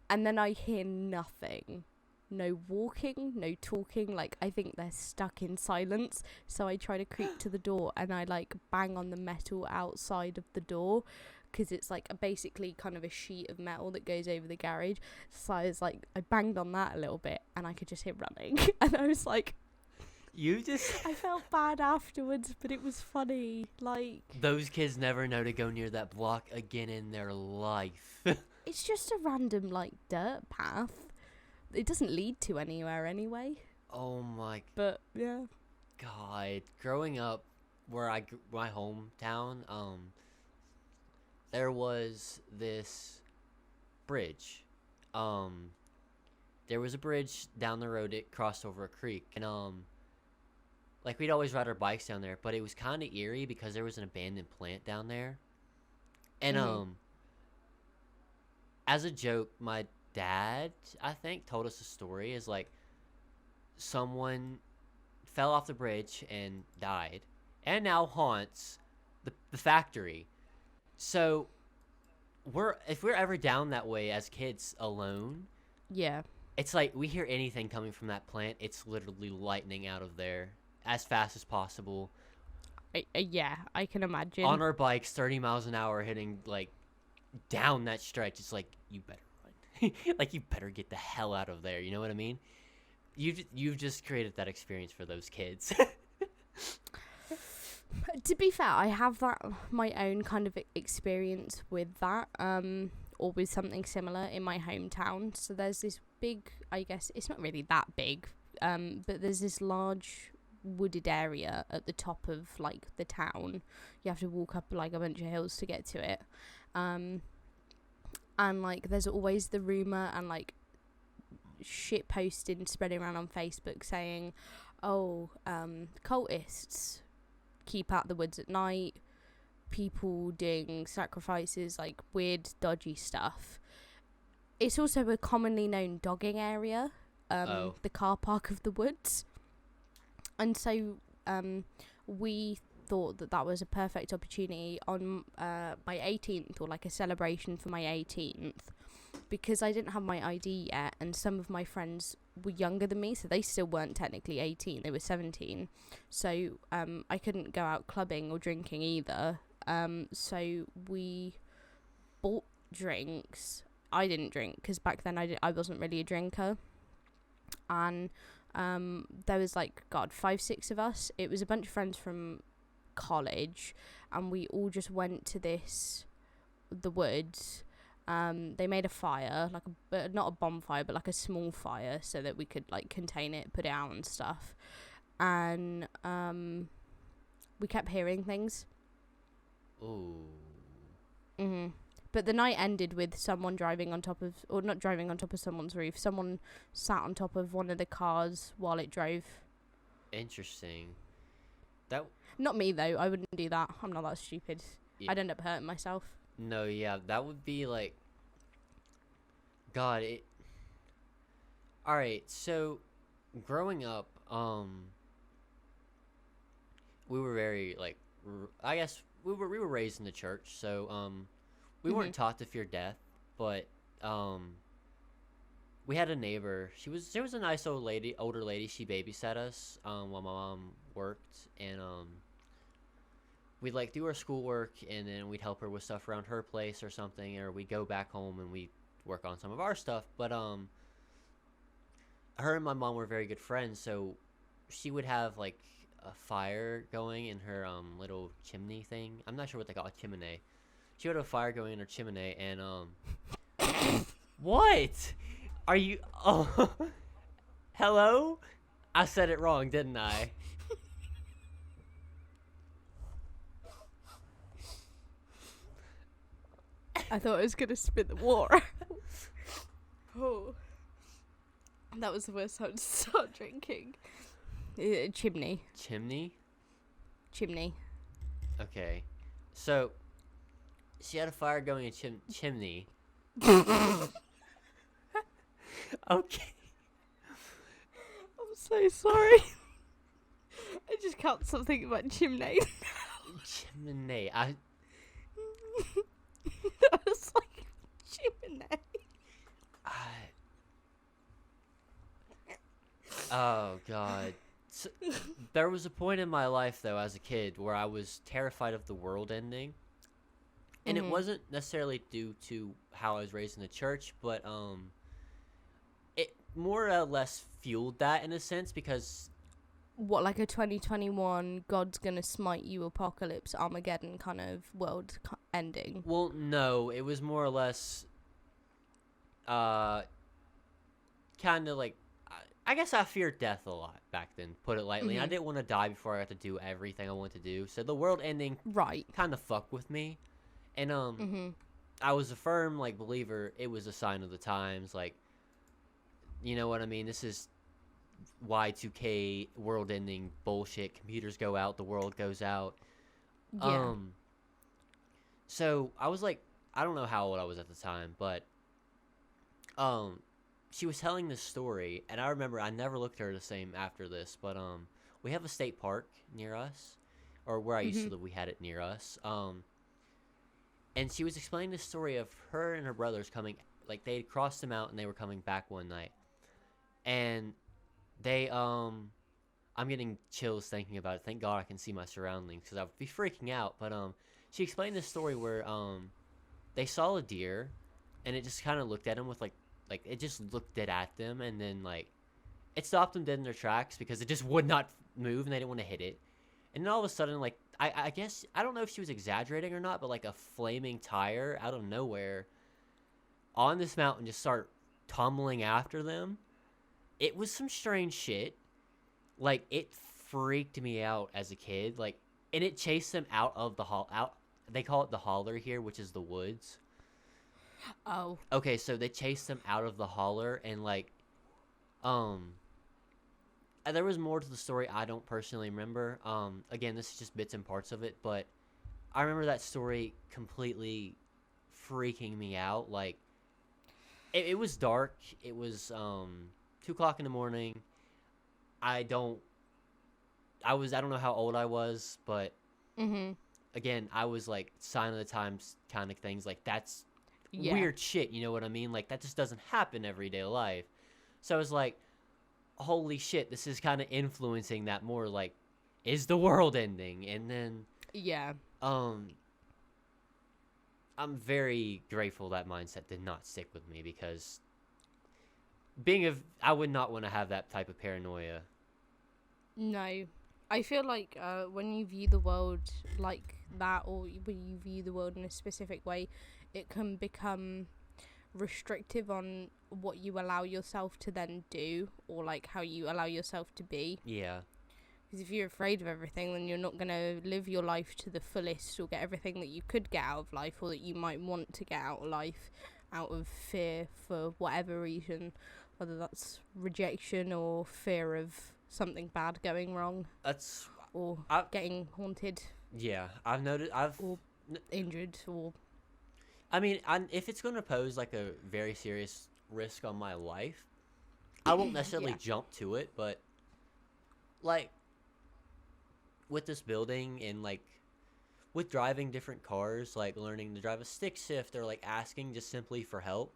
And then I hear nothing. No walking, no talking. Like, I think they're stuck in silence. So I try to creep to the door, and I like bang on the metal outside of the door, because it's like basically kind of a sheet of metal that goes over the garage. So I was like, I banged on that a little bit, and I could just hear running. And I was like, I felt bad afterwards, but it was funny. Like, those kids never know to go near that block again in their life. It's just a random like dirt path. It doesn't lead to anywhere anyway. Oh my. But yeah. God, growing up where my hometown, there was this bridge. There was a bridge down the road. It crossed over a creek, and like we'd always ride our bikes down there. But it was kind of eerie because there was an abandoned plant down there, and as a joke, my dad, I think, told us a story. Is like someone fell off the bridge and died, and now haunts the factory. So if we're ever down that way as kids alone, yeah, it's like we hear anything coming from that plant, it's literally lightning out of there as fast as possible. Yeah, I can imagine. On our bikes, 30 miles an hour, hitting like down that stretch. It's like, you better run. Like, you better get the hell out of there. You know what I mean? You've just created that experience for those kids. To be fair, I have my own kind of experience with that, or with something similar in my hometown. So there's this big, I guess it's not really that big, but there's this large wooded area at the top of like the town. You have to walk up like a bunch of hills to get to it, and like there's always the rumor and like shit posting spreading around on Facebook saying, oh, cultists keep out the woods at night, people doing sacrifices, like weird dodgy stuff. It's also a commonly known dogging area, the car park of the woods. And so we thought that was a perfect opportunity on my 18th, or like a celebration for my 18th, because I didn't have my ID yet, and some of my friends were younger than me, so they still weren't technically 18, they were 17, so I couldn't go out clubbing or drinking either, so we bought drinks. I didn't drink, because back then I wasn't really a drinker, and there was like 5-6 of us. It was a bunch of friends from college, and we all just went to the woods. They made a fire, like not a bonfire, but like a small fire, so that we could like contain it, put it out and stuff. And we kept hearing things. Ooh. Mhm. But the night ended with someone driving on top of, or not driving on top of someone's roof. Someone sat on top of one of the cars while it drove. Interesting. Not me though. I wouldn't do that. I'm not that stupid. Yeah. I'd end up hurting myself. No, yeah, that would be like, God, it. All right, so growing up, we were very like, I guess we were raised in the church, so we weren't taught to fear death, but we had a neighbor. She was a nice older lady. She babysat us while my mom worked, and we'd like do our schoolwork, and then we'd help her with stuff around her place or something, or we'd go back home and we work on some of our stuff. But her and my mom were very good friends, so she would have like a fire going in her little chimney thing. I'm not sure what they call a chimney. She would have a fire going in her chimney, and what? Are you? Oh, hello? I said it wrong, didn't I? I thought I was gonna spit the water. Oh, that was the worst time to start drinking. Chimney. Chimney? Chimney. Okay. So, she had a fire going in chimney. Okay. I'm so sorry. I just can't stop thinking about chimney. Chimney. I was like, chimney. Oh, God. So, there was a point in my life, though, as a kid, where I was terrified of the world ending. And it wasn't necessarily due to how I was raised in the church, but it more or less fueled that in a sense, because... What, like a 2021 God's gonna smite you apocalypse Armageddon kind of world ending? Well, no, it was more or less kind of like... I guess I feared death a lot back then, put it lightly. I didn't want to die before I got to do everything I wanted to do. So the world ending kind of fucked with me. And I was a firm like believer it was a sign of the times. Like, you know what I mean? This is Y2K world ending bullshit. Computers go out, the world goes out. Yeah. So I was like, I don't know how old I was at the time, but she was telling this story, and I remember I never looked at her the same after this, but we have a state park near us, or where I used to live, we had it near us. And she was explaining the story of her and her brothers coming, like they had crossed them out and they were coming back one night. And they, I'm getting chills thinking about it. Thank God I can see my surroundings, because I would be freaking out. But she explained this story where they saw a deer, and it just kind of looked at them with like it just looked dead at them, and then like it stopped them dead in their tracks because it just would not move, and they didn't want to hit it. And then all of a sudden, like I guess I don't know if she was exaggerating or not, but like a flaming tire out of nowhere on this mountain just start tumbling after them. It was some strange shit. Like, it freaked me out as a kid. Like, and it chased them out of the out. They call it the holler here, which is the woods. Oh. Okay, so they chased them out of the holler, and like, there was more to the story I don't personally remember. Again, this is just bits and parts of it, but I remember that story completely freaking me out. Like, it was dark. It was 2 o'clock in the morning. I don't know how old I was, but again, I was like sign of the times kind of things. Like, that's weird shit, you know what I mean? Like, that just doesn't happen everyday life. So I was like, holy shit, this is kind of influencing that more. Like, is the world ending? And then I'm very grateful that mindset did not stick with me, because I would not want to have that type of paranoia. No. I feel like when you view the world like that, or when you view the world in a specific way, it can become restrictive on what you allow yourself to then do, or like how you allow yourself to be. Yeah. Because if you're afraid of everything, then you're not going to live your life to the fullest or get everything that you could get out of life, or that you might want to get out of life out of fear for whatever reason, whether that's rejection or fear of something bad going wrong. Or getting haunted. Yeah, I've noticed. Or injured, or... I mean, if it's going to pose like a very serious risk on my life, I won't necessarily jump to it, but like with this building and like with driving different cars, like learning to drive a stick shift, or like asking just simply for help.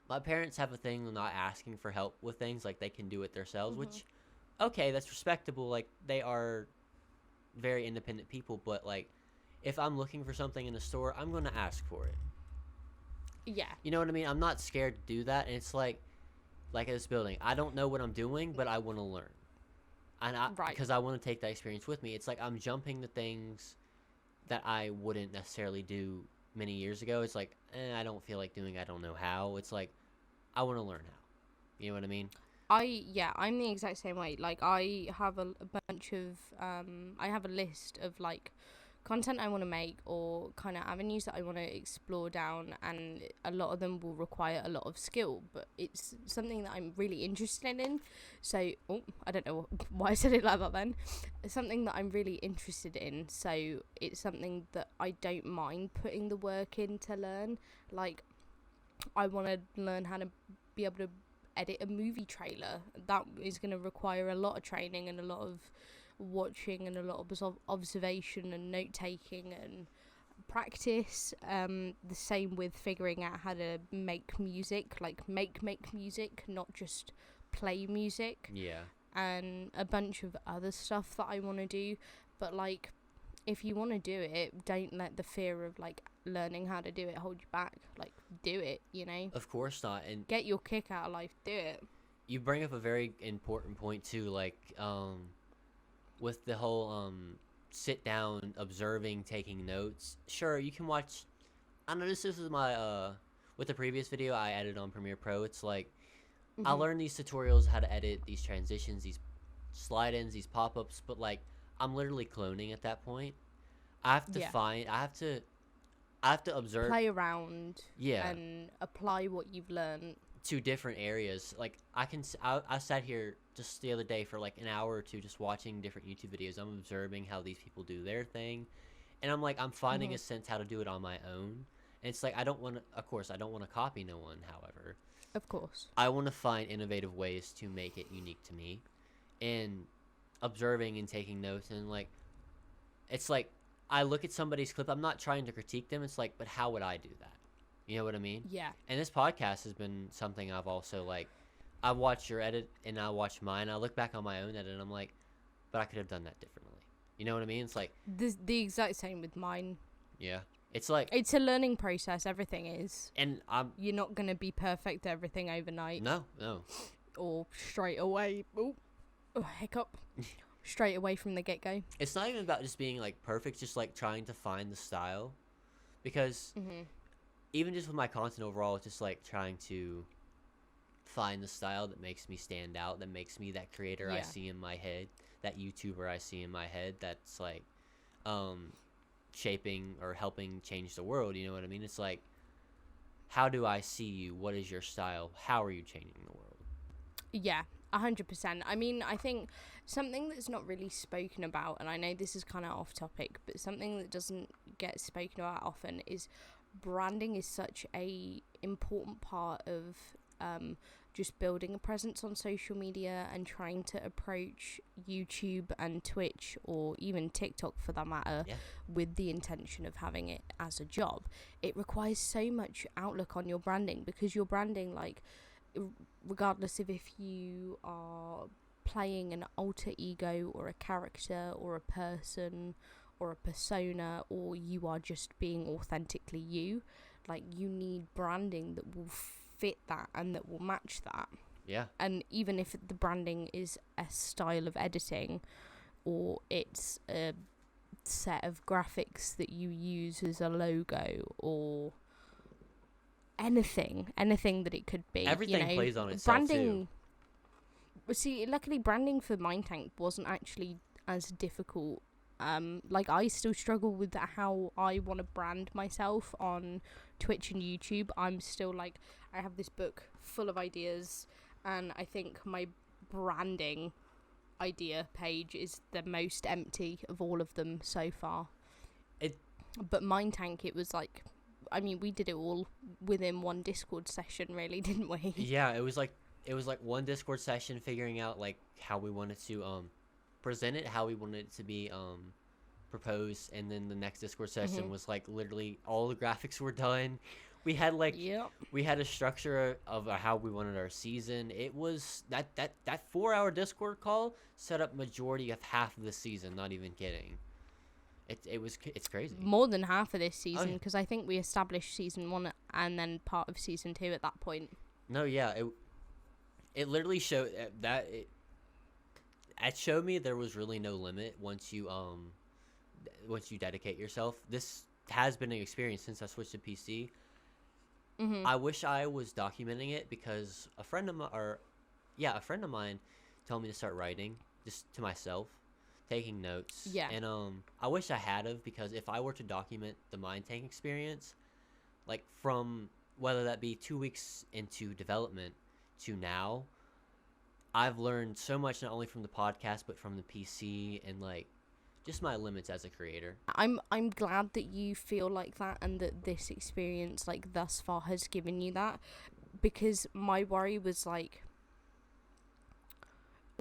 My parents have a thing of not asking for help with things, like they can do it themselves, which, okay, that's respectable. Like, they are very independent people, but like, if I'm looking for something in a store, I'm going to ask for it. Yeah. You know what I mean? I'm not scared to do that. And it's like at this building, I don't know what I'm doing, but I want to learn. And because I want to take that experience with me. It's like I'm jumping to things that I wouldn't necessarily do many years ago. It's like, I don't feel like doing, I don't know how. It's like, I want to learn how. You know what I mean? I'm the exact same way. Like, I have a bunch of, I have a list of, like, content I want to make or kind of avenues that I want to explore down, and a lot of them will require a lot of skill, but it's something that I'm really interested in. So, I don't know why I said it like that then. It's something that I'm really interested in, so it's something that I don't mind putting the work in to learn. Like, I want to learn how to be able to edit a movie trailer. That is going to require a lot of training and a lot of watching and a lot of observation and note taking and practice. The same with figuring out how to make music, like make music, not just play music. Yeah. And a bunch of other stuff that I want to do. But like, if you want to do it, don't let the fear of like learning how to do it hold you back. Like, do it, you know? Of course not. And get your kick out of life, do it. You bring up a very important point too, like with the whole sit down, observing, taking notes. Sure, you can watch. I know this is my with the previous video I edited on Premiere Pro. It's like I learned these tutorials how to edit these transitions, these slide-ins, these pop-ups, but like I'm literally cloning at that point. I have to I have to observe, play around, and apply what you've learned to different areas. Like I sat here just the other day for like an hour or two just watching different YouTube videos. I'm observing how these people do their thing, and I'm like, I'm finding a sense how to do it on my own. And it's like, I don't want to copy no one. However, of course, I want to find innovative ways to make it unique to me, and observing and taking notes. And like, it's like I look at somebody's clip, I'm not trying to critique them. It's like, but how would I do that? You know what I mean? Yeah. And this podcast has been something I've also, like, I watch your edit and I watch mine. I look back on my own edit and I'm like, but I could have done that differently. You know what I mean? It's like the exact same with mine. Yeah. It's like, it's a learning process. Everything is. And you're not going to be perfect at everything overnight. No. Or straight away. Oh, hiccup. Straight away from the get-go. It's not even about just being like perfect, just like trying to find the style, because even just with my content overall, it's just like trying to find the style that makes me stand out, that makes me that creator I see in my head, that YouTuber I see in my head, that's like shaping or helping change the world. You know what I mean? It's like, how do I see you? What is your style? How are you changing the world? Yeah, 100%. I mean, I think something that's not really spoken about, and I know this is kind of off topic, but something that doesn't get spoken about often is branding is such a important part of just building a presence on social media and trying to approach YouTube and Twitch or even TikTok for that matter with the intention of having it as a job. It requires so much outlook on your branding, because your branding, like, regardless of if you are playing an alter ego or a character or a person or a persona, or you are just being authentically you, like, you need branding that will fit that and that will match that. Yeah. And even if the branding is a style of editing or it's a set of graphics that you use as a logo or anything that it could be. Everything plays on itself branding, too. See, luckily branding for Mind Tank wasn't actually as difficult. Like, I still struggle with how I want to brand myself on Twitch and YouTube. I'm still like, I have this book full of ideas, and I think my branding idea page is the most empty of all of them so far. But Mind Tank, it was like, I mean, we did it all within one Discord session, really, didn't we? Yeah, it was like one Discord session, figuring out like how we wanted to present it, how we wanted it to be proposed, and then the next Discord session was like literally all the graphics were done. We had like we had a structure of how we wanted our season. It was that 4-hour Discord call set up majority of half of the season, not even kidding. it's crazy. More than half of this season, because I think we established season 1 and then part of season 2 at that point. No, yeah, it literally showed that it showed me there was really no limit once you dedicate yourself. This has been an experience since I switched to PC. Mm-hmm. I wish I was documenting it because a friend of mine told me to start writing just to myself, taking notes. Yeah. And I wish I had of, because if I were to document the mind tank experience, like from whether that be 2 weeks into development to now, I've learned so much, not only from the podcast but from the PC and like just my limits as a creator. I'm glad that you feel like that and that this experience like thus far has given you that, because my worry was like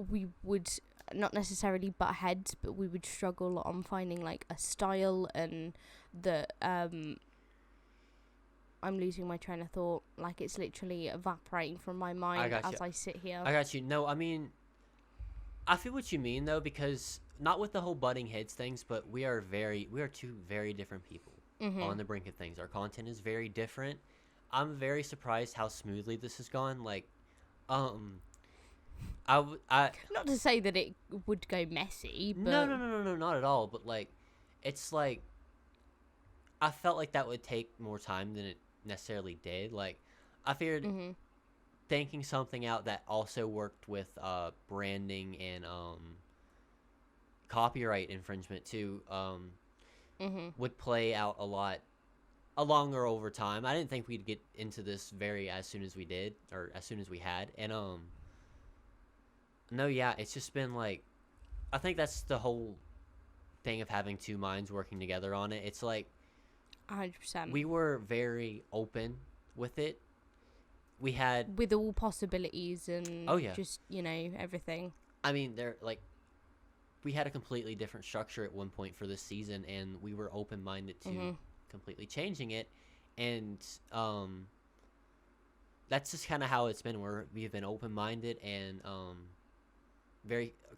we would not necessarily butt heads, but we would struggle on finding like a style, and that I'm losing my train of thought. Like, it's literally evaporating from my mind as I sit here. I got you. No, I mean, I feel what you mean though, because not with the whole butting heads things, but we are two very different people on the brink of things. Our content is very different. I'm very surprised how smoothly this has gone. Like, not to say that it would go messy, but no, not at all. But like, it's like I felt like that would take more time than it necessarily did. Like, I figured thinking something out that also worked with branding and copyright infringement too would play out a lot longer over time. I didn't think we'd get into this as soon as we did, or as soon as we had. And no, yeah, it's just been like, I think that's the whole thing of having two minds working together on it. It's like 100%. We were very open with it. We had with all possibilities and just, you know, everything. I mean, we had a completely different structure at one point for this season, and we were open-minded to completely changing it. And that's just kind of how it's been. We've been open-minded, and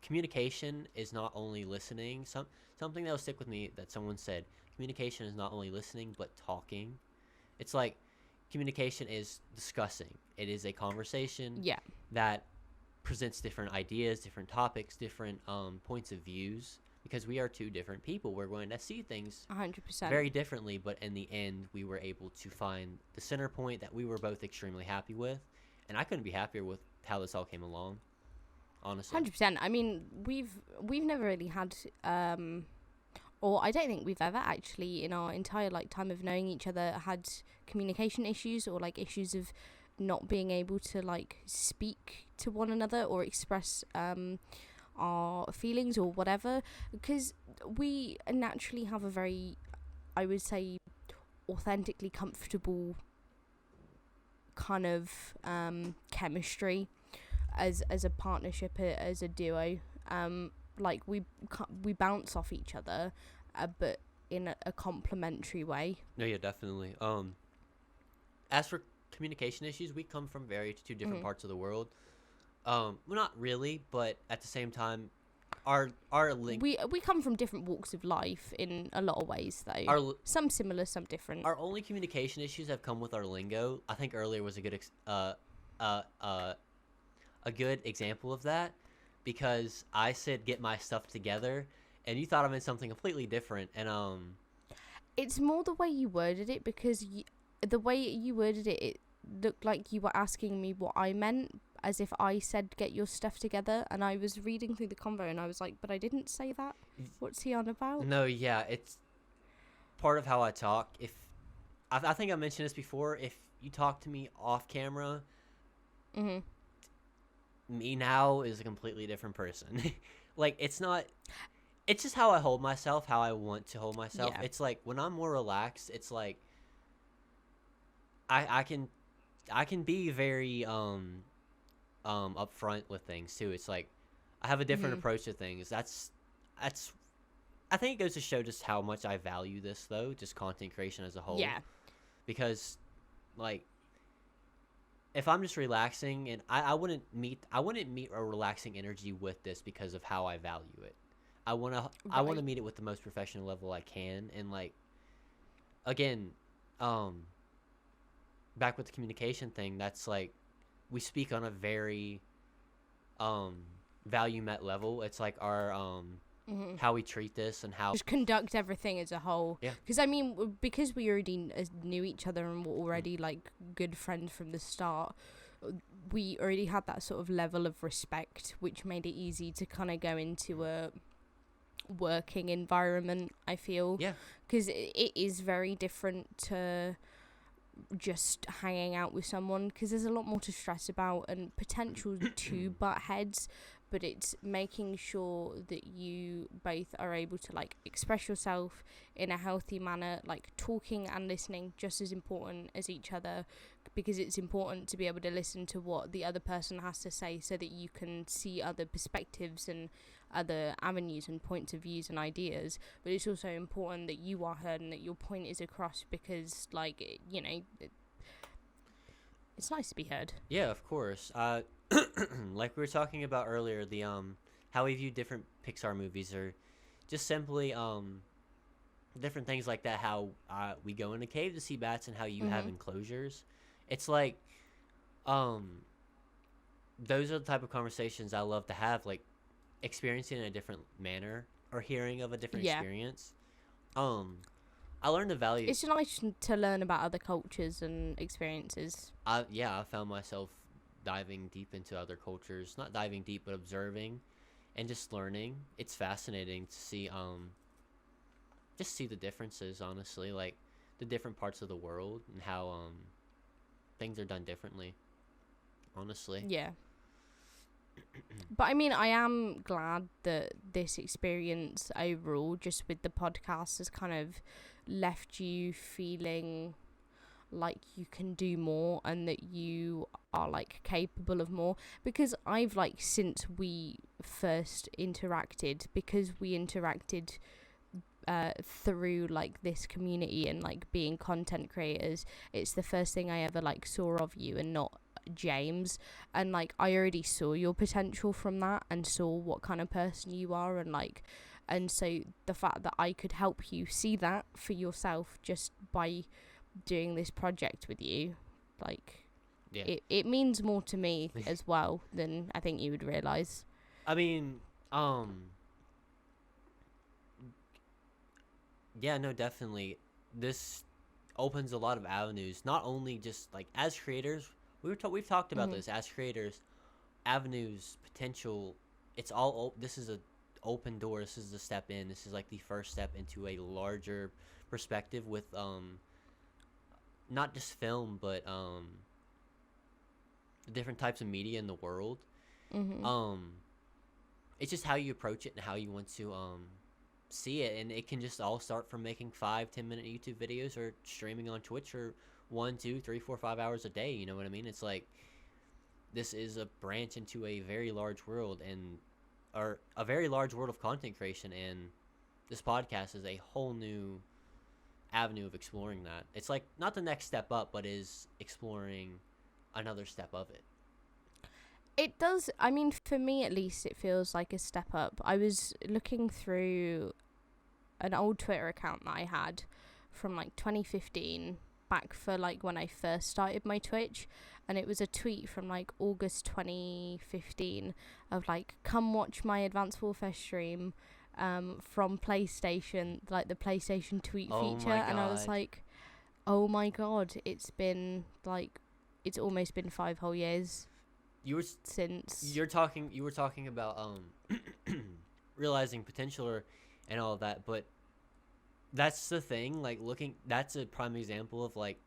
communication is not only listening. Something that will stick with me that someone said: communication is not only listening but talking. It's like communication is discussing. It is a conversation that presents different ideas, different topics, different points of views, because we are two different people. We're going to see things 100% very differently, but in the end we were able to find the center point that we were both extremely happy with, and I couldn't be happier with how this all came along, honestly. 100%. I mean, we've never really had or I don't think we've ever actually in our entire time of knowing each other had communication issues, or like issues of not being able to speak to one another or express our feelings or whatever, because we naturally have a very, I would say, authentically comfortable kind of chemistry as a partnership, as a duo. We bounce off each other, but in a complementary way. No, yeah, definitely. As for communication issues, we come from two different parts of the world. Well, not really, but at the same time, our link. We come from different walks of life in a lot of ways, though. Some similar, some different. Our only communication issues have come with our lingo. I think earlier was a good good example of that, because I said get my stuff together, and you thought I meant something completely different. And it's more the way you worded it, because the way you worded it, it looked like you were asking me what I meant, as if I said get your stuff together, and I was reading through the convo and I was like, but I didn't say that. What's he on about? No, yeah, it's part of how I talk. If I think I mentioned this before, if you talk to me off camera, me now is a completely different person. Like, it's just how I hold myself, how I want to hold myself. Yeah. It's like when I'm more relaxed, it's like I can be very upfront with things too. It's like I have a different approach to things. That's I think it goes to show just how much I value this, though, just content creation as a whole. Yeah. Because like, if I'm just relaxing, and I wouldn't meet a relaxing energy with this because of how I value it. I want to meet it with the most professional level I can, and like again, back with the communication thing, that's like we speak on a very value met level. It's like our how we treat this and how just conduct everything as a whole. Yeah. Because I mean, because we already knew each other and were already like good friends from the start, we already had that sort of level of respect, which made it easy to kind of go into a working environment, I feel. Yeah. Because it is very different to just hanging out with someone, because there's a lot more to stress about and potential to butt heads, but it's making sure that you both are able to like express yourself in a healthy manner, like talking and listening just as important as each other, because it's important to be able to listen to what the other person has to say so that you can see other perspectives and other avenues and points of views and ideas. But it's also important that you are heard and that your point is across, because like, you know, it's nice to be heard. Yeah, of course. Like we were talking about earlier, the how we view different Pixar movies, or just simply different things like that, how we go in a cave to see bats and how you have enclosures. It's like those are the type of conversations I love to have, like experiencing in a different manner or hearing of a different experience. I learned the value. It's nice to learn about other cultures and experiences. I found myself diving deep into other cultures, not diving deep, but observing and just learning. It's fascinating to see just see the differences, honestly, like the different parts of the world and how things are done differently, honestly. Yeah. But I mean, I am glad that this experience overall, just with the podcast, has kind of left you feeling like you can do more and that you are like capable of more. Because I've like, since we first interacted, because we interacted through like this community and like being content creators, it's the first thing I ever like saw of you and not James, and like I already saw your potential from that and saw what kind of person you are, and like, and so the fact that I could help you see that for yourself just by doing this project with you, like, it means more to me as well than I think you would realize. I mean, yeah, no, definitely. This opens a lot of avenues, not only just like as creators. We've talked about this as creators, avenues, potential. It's all this is a open door. This is a step in. This is like the first step into a larger perspective with not just film, but different types of media in the world. It's just how you approach it and how you want to see it, and it can just all start from making 5-10 minute YouTube videos or streaming on Twitch for 1, 2, 3, 4, 5 hours a day. You know what I mean? It's like this is a branch into a very large world, or a very large world of content creation, and this podcast is a whole new avenue of exploring that. It's like not the next step up, but is exploring another step of it. It does. I mean, for me at least, it feels like a step up. I was looking through an old Twitter account that I had from like 2015, back for like when I first started my Twitch, and it was a tweet from like August 2015 of like, come watch my Advanced Warfare stream from PlayStation, like the PlayStation tweet feature. And I was like, oh my god, it's been like, it's almost been 5 whole years. You were talking about realizing potential and all of that, but that's the thing, like that's a prime example of like,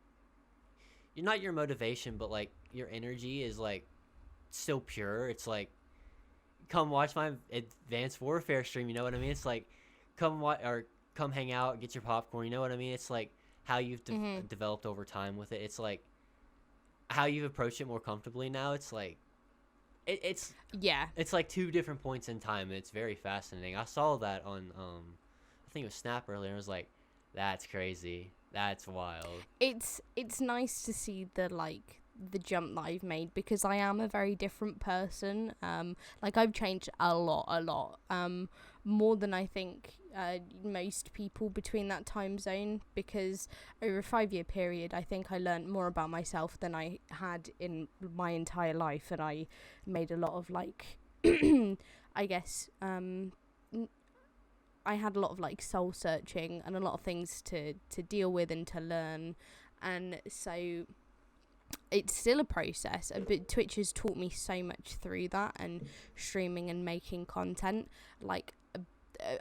you're not your motivation, but like your energy is like still pure. It's like, come watch my Advanced Warfare stream, you know what I mean? It's like, come hang out, get your popcorn, you know what I mean? It's like how you've developed over time with it. It's like how you've approached it more comfortably now. It's like it's like 2 different points in time, and it's very fascinating. I saw that on I think it was Snap earlier, and I was like, that's crazy, that's wild. It's nice to see the jump that I've made, because I am a very different person. Like I've changed a lot, more than I think most people between that time zone, because over a 5-year period I think I learned more about myself than I had in my entire life, and I made a lot of like I guess I had a lot of like soul searching and a lot of things to deal with and to learn, and so it's still a process, but Twitch has taught me so much through that, and streaming and making content. Like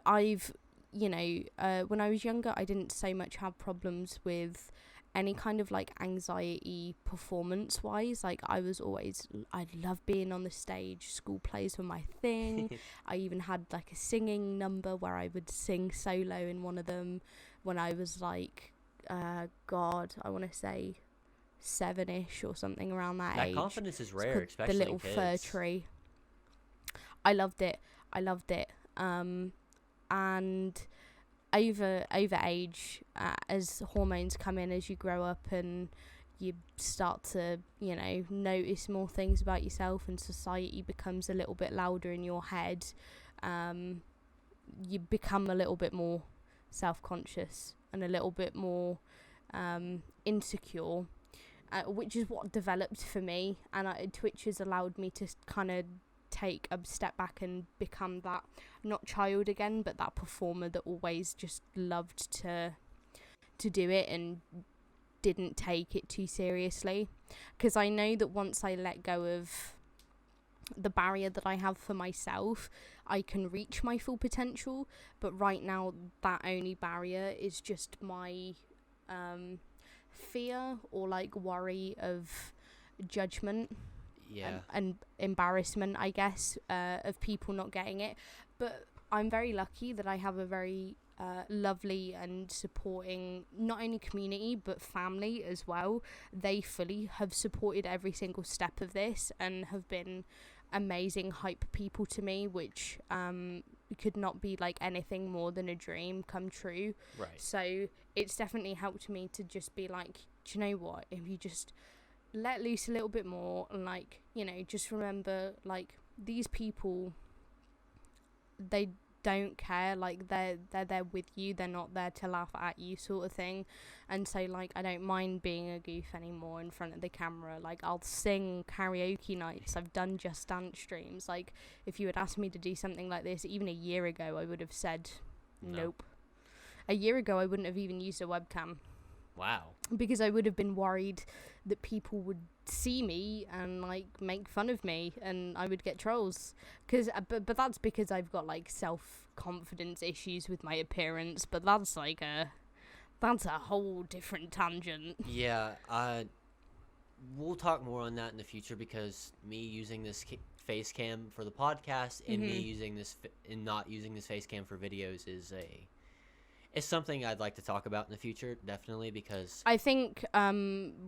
I've when I was younger I didn't so much have problems with any kind of like anxiety performance wise. Like I love being on the stage. School plays were my thing. I even had like a singing number where I would sing solo in one of them when I was like I want to say 7ish or something around that age. That confidence is rare, especially the little in kids. fir tree. I loved it. And over age, as hormones come in as you grow up and you start to notice more things about yourself, and society becomes a little bit louder in your head, you become a little bit more self-conscious and a little bit more insecure, which is what developed for me, and Twitch has allowed me to kind of take a step back and become that, not child again, but that performer that always just loved to do it and didn't take it too seriously. Because I know that once I let go of the barrier that I have for myself, I can reach my full potential, but right now that only barrier is just my fear or like worry of judgment. Yeah. And embarrassment, I guess, of people not getting it. But I'm very lucky that I have a very lovely and supporting, not only community, but family as well. They fully have supported every single step of this and have been amazing hype people to me, which could not be like anything more than a dream come true. Right. So it's definitely helped me to just be like, do you know what? If you just let loose a little bit more and like just remember, like, these people, they don't care, like they're there with you, they're not there to laugh at you, sort of thing. And so like I don't mind being a goof anymore in front of the camera. Like I'll sing karaoke nights, I've done Just Dance streams. Like if you had asked me to do something like this even a year ago, I would have said nope. A year ago I wouldn't have even used a webcam. Wow. Because I would have been worried that people would see me and like make fun of me, and I would get trolls. But that's because I've got like self-confidence issues with my appearance. But that's a whole different tangent. Yeah. We'll talk more on that in the future, because me using this face cam for the podcast and me using this and not using this face cam for videos it's something I'd like to talk about in the future, definitely, because I think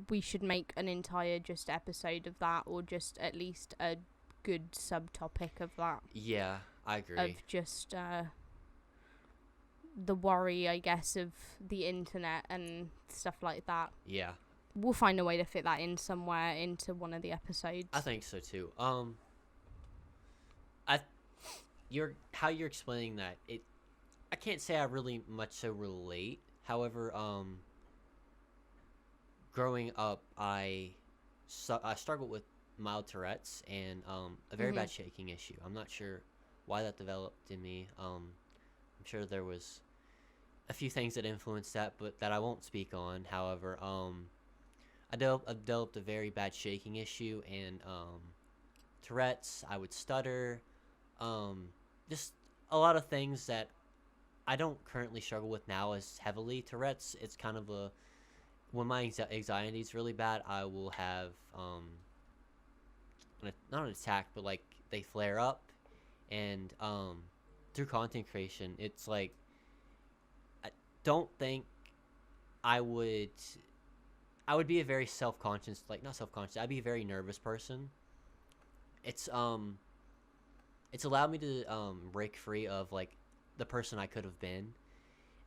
we should make an entire just episode of that, or just at least a good subtopic of that. Yeah, I agree. Of just the worry, I guess, of the internet and stuff like that. Yeah. We'll find a way to fit that in somewhere into one of the episodes. I think so too. How you're explaining that, I can't say I really much so relate. However, growing up, I struggled with mild Tourette's and a very bad shaking issue. I'm not sure why that developed in me. I'm sure there was a few things that influenced that, but that I won't speak on. However, I developed a very bad shaking issue and Tourette's. I would stutter. Just a lot of things that I don't currently struggle with now as heavily. Tourette's, it's kind of when my anxiety is really bad, I will have not an attack, but like they flare up. And through content creation, it's like I don't think I would be a very self-conscious, like not self-conscious, I'd be a very nervous person. It's allowed me to break free of like the person I could have been,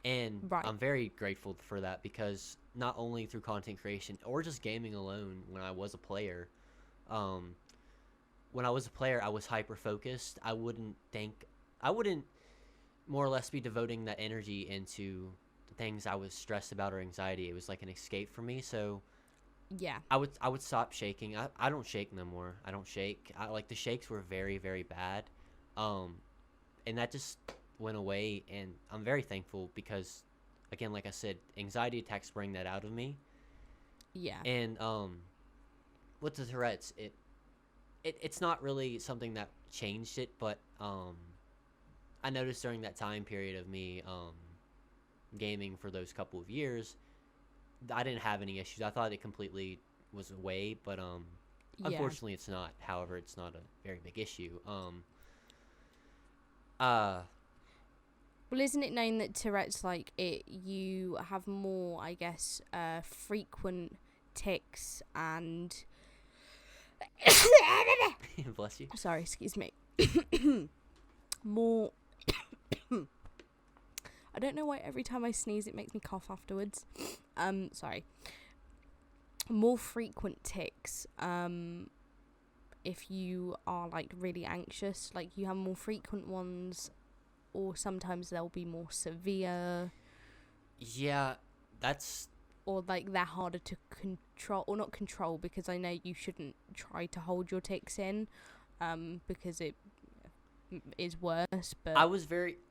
and right. I'm very grateful for that, because not only through content creation or just gaming alone, when I was a player, I was hyper focused. I wouldn't more or less be devoting that energy into the things I was stressed about or anxiety. It was like an escape for me. So Yeah. I would stop shaking. I don't shake no more. I don't shake. Like the shakes were very, very bad. And that just went away, and I'm very thankful because, again, like I said, anxiety attacks bring that out of me. Yeah. And with the Tourette's, it's not really something that changed it, but I noticed during that time period of me gaming for those couple of years, I didn't have any issues. I thought it completely was away, but unfortunately it's not. However, it's not a very big issue. Well, isn't it known that Tourette's, like, you have more, I guess, frequent tics and... Bless you. Sorry, excuse me. More... I don't know why every time I sneeze it makes me cough afterwards. Sorry. More frequent tics. If you are, like, really anxious, like, you have more frequent ones, or sometimes they'll be more severe. Yeah, that's... Or, like, they're harder to control, or not control, because I know you shouldn't try to hold your tics in, because it is worse, but...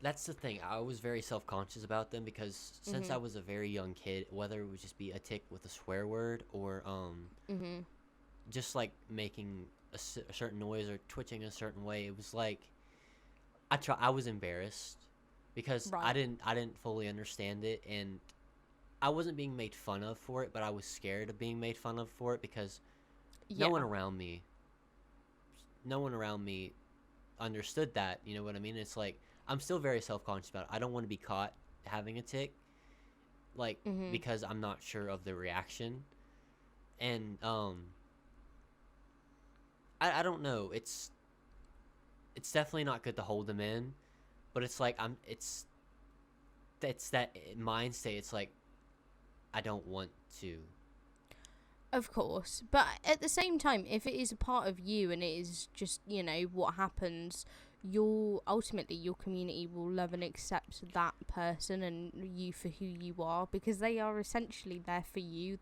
That's the thing, I was very self-conscious about them, because since I was a very young kid, whether it would just be a tic with a swear word, or, just, like, making a certain noise, or twitching a certain way, it was like... I was embarrassed because I didn't fully understand it, and I wasn't being made fun of for it, but I was scared of being made fun of for it because no one around me understood that. You know what I mean? It's like I'm still very self-conscious about it. I don't want to be caught having a tic, like because I'm not sure of the reaction, and I don't know. It's definitely not good to hold them in, but it's like it's that mind state. It's like I don't want to. Of course, but at the same time, if it is a part of you and it is just, you know, what happens, ultimately your community will love and accept that person and you for who you are, because they are essentially there for you.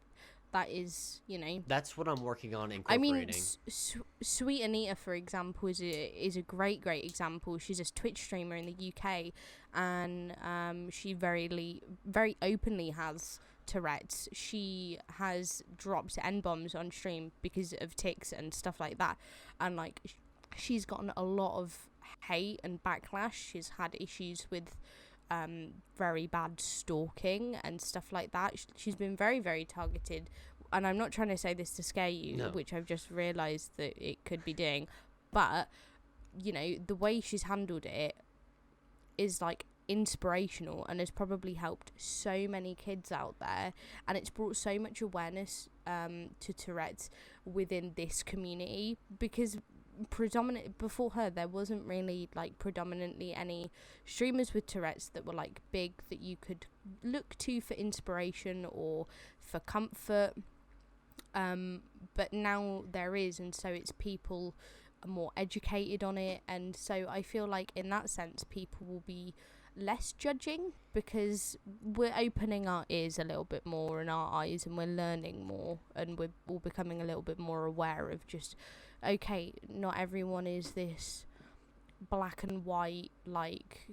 That is, you know... That's what I'm working on incorporating. I mean, Sweet Anita, for example, is a great example. She's a Twitch streamer in the UK, and she very openly has Tourette's. She has dropped N-bombs on stream because of tics and stuff like that. And, like, she's gotten a lot of hate and backlash. She's had issues with... very bad stalking and stuff like that. She's been very, very targeted, and I'm not trying to say this to scare you, which I've just realised that it could be doing, but, you know, the way she's handled it is, like, inspirational and has probably helped so many kids out there, and it's brought so much awareness to Tourette's within this community, because before her there wasn't really, like, predominantly any streamers with Tourette's that were, like, big that you could look to for inspiration or for comfort, but now there is, and so it's people are more educated on it, and so I feel like in that sense people will be less judging because we're opening our ears a little bit more and our eyes, and we're learning more, and we're all becoming a little bit more aware of just, okay, not everyone is this black and white, like,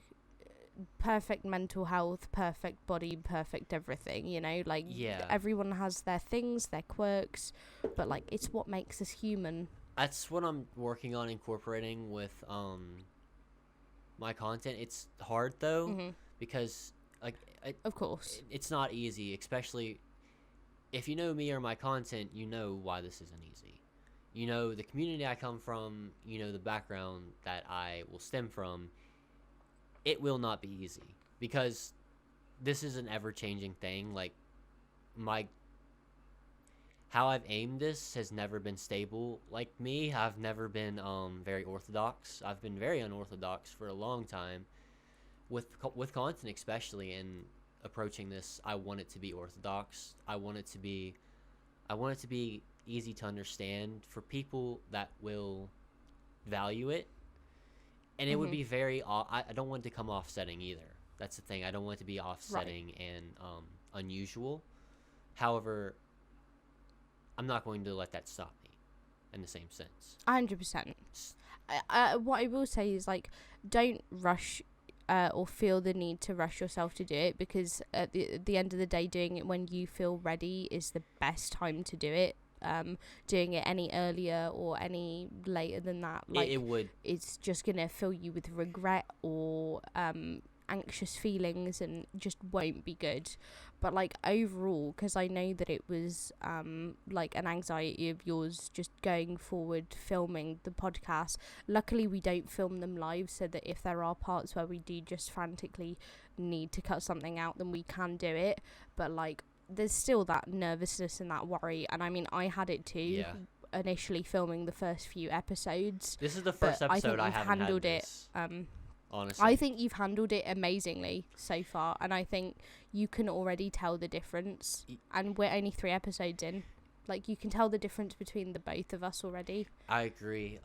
perfect mental health, perfect body, perfect everything, you know, like, everyone has their things, their quirks, but, like, it's what makes us human. That's what I'm working on incorporating with my content. It's hard though, because, like, of course, it's not easy, especially if you know me or my content. You know why this isn't easy. You know the community I come from, you know the background that I will stem from. It will not be easy, because this is an ever-changing thing. Like, how I've aimed this has never been stable. Like me, I've never been very orthodox. I've been very unorthodox for a long time, with content especially, and approaching this, I want it to be orthodox. I want it to be easy to understand for people that will value it, And it would be very I don't want it to come offsetting either. That's the thing. I don't want it to be offsetting and unusual. However, I'm not going to let that stop me in the same sense. 100%. What I will say is, like, don't rush or feel the need to rush yourself to do it, because at the end of the day, doing it when you feel ready is the best time to do it. Doing it any earlier or any later than that, like, it's just gonna fill you with regret or anxious feelings and just won't be good. But like overall, because I know that it was like an anxiety of yours just going forward filming the podcast, luckily we don't film them live, so that if there are parts where we do just frantically need to cut something out, then we can do it. But like, there's still that nervousness and that worry, and I mean, I had it too initially filming the first few episodes. This is the first episode I haven't handled it. Honestly, I think you've handled it amazingly so far, and I think you can already tell the difference. And we're only 3 episodes in, like, you can tell the difference between the both of us already. I agree.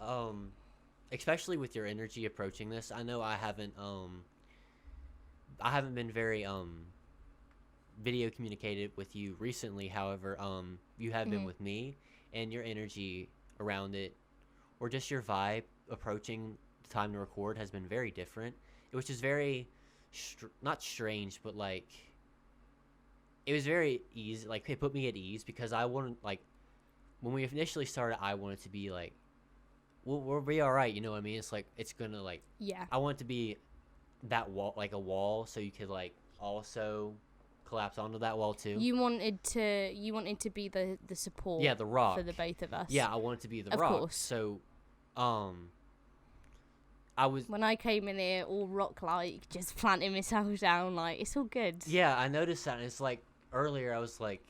Especially with your energy approaching this. I know I haven't been very video communicated with you recently. However, you have been with me, and your energy around it, or just your vibe approaching the time to record, has been very different, which is very not strange, but like, it was very easy. Like, it put me at ease, because I wanted, like, when we initially started, I wanted to be like, we'll be all right, you know what I mean? It's like, it's gonna, like, I want it to be that wall, like a wall, so you could like also collapse onto that wall too. You wanted to be the support, the rock for the both of us. I wanted to be the rock. Of course. So when I came in here all rock like, just planting myself down, like, it's all good. I noticed that, and it's like, earlier I was like,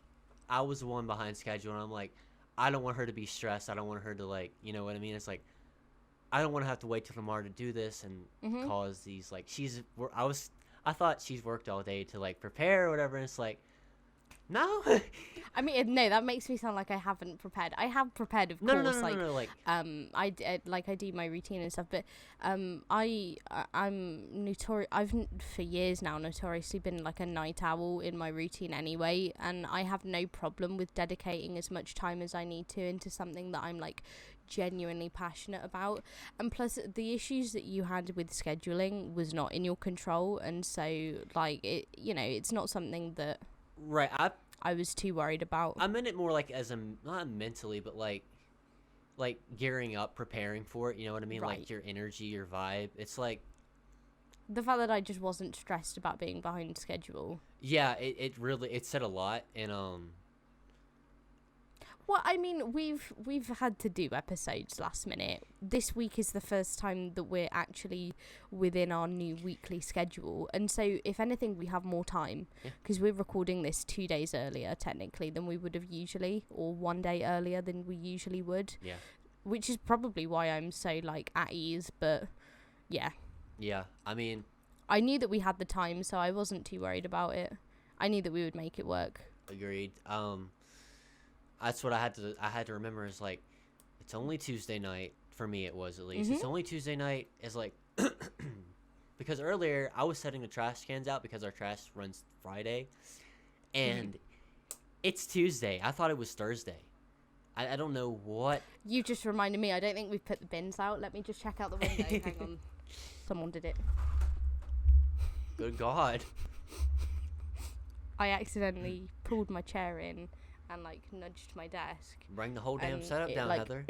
I was the one behind schedule, and I'm like, I don't want her to be stressed, I don't want her to, like, you know what I mean? It's like, I don't want to have to wait till tomorrow to do this and cause these, like, I thought she's worked all day to, like, prepare or whatever, and it's like, no. I mean, no, that makes me sound like I haven't prepared. I have prepared, of course. No, like, I do my routine and stuff, but I'm notorious. I've for years now notoriously been like a night owl in my routine anyway, and I have no problem with dedicating as much time as I need to into something that I'm like genuinely passionate about. And plus, the issues that you had with scheduling was not in your control, and so, like, it, you know, it's not something that I was too worried about. I meant it more like as not mentally, but like gearing up, preparing for it, you know what I mean? Like, your energy, your vibe. It's like the fact that I just wasn't stressed about being behind schedule. It really said a lot. And well, I mean, we've had to do episodes last minute. This week is the first time that we're actually within our new weekly schedule. And so, if anything, we have more time, because we're recording this 2 days earlier, technically, than we would have usually, or 1 day earlier than we usually would. Which is probably why I'm so, like, at ease, but yeah. I mean, I knew that we had the time, so I wasn't too worried about it. I knew that we would make it work. Agreed. That's what I had to remember, is like, it's only Tuesday night. For me, it was, at least. It's only Tuesday night. Is like, because earlier I was setting the trash cans out, because our trash runs Friday, and it's Tuesday. I thought it was Thursday. I don't know what. You just reminded me. I don't think we've put the bins out. Let me just check out the window. Hang on. Someone did it. Good God. I accidentally pulled my chair in and, like, nudged my desk. Bring the whole damn setup down, like, Heather.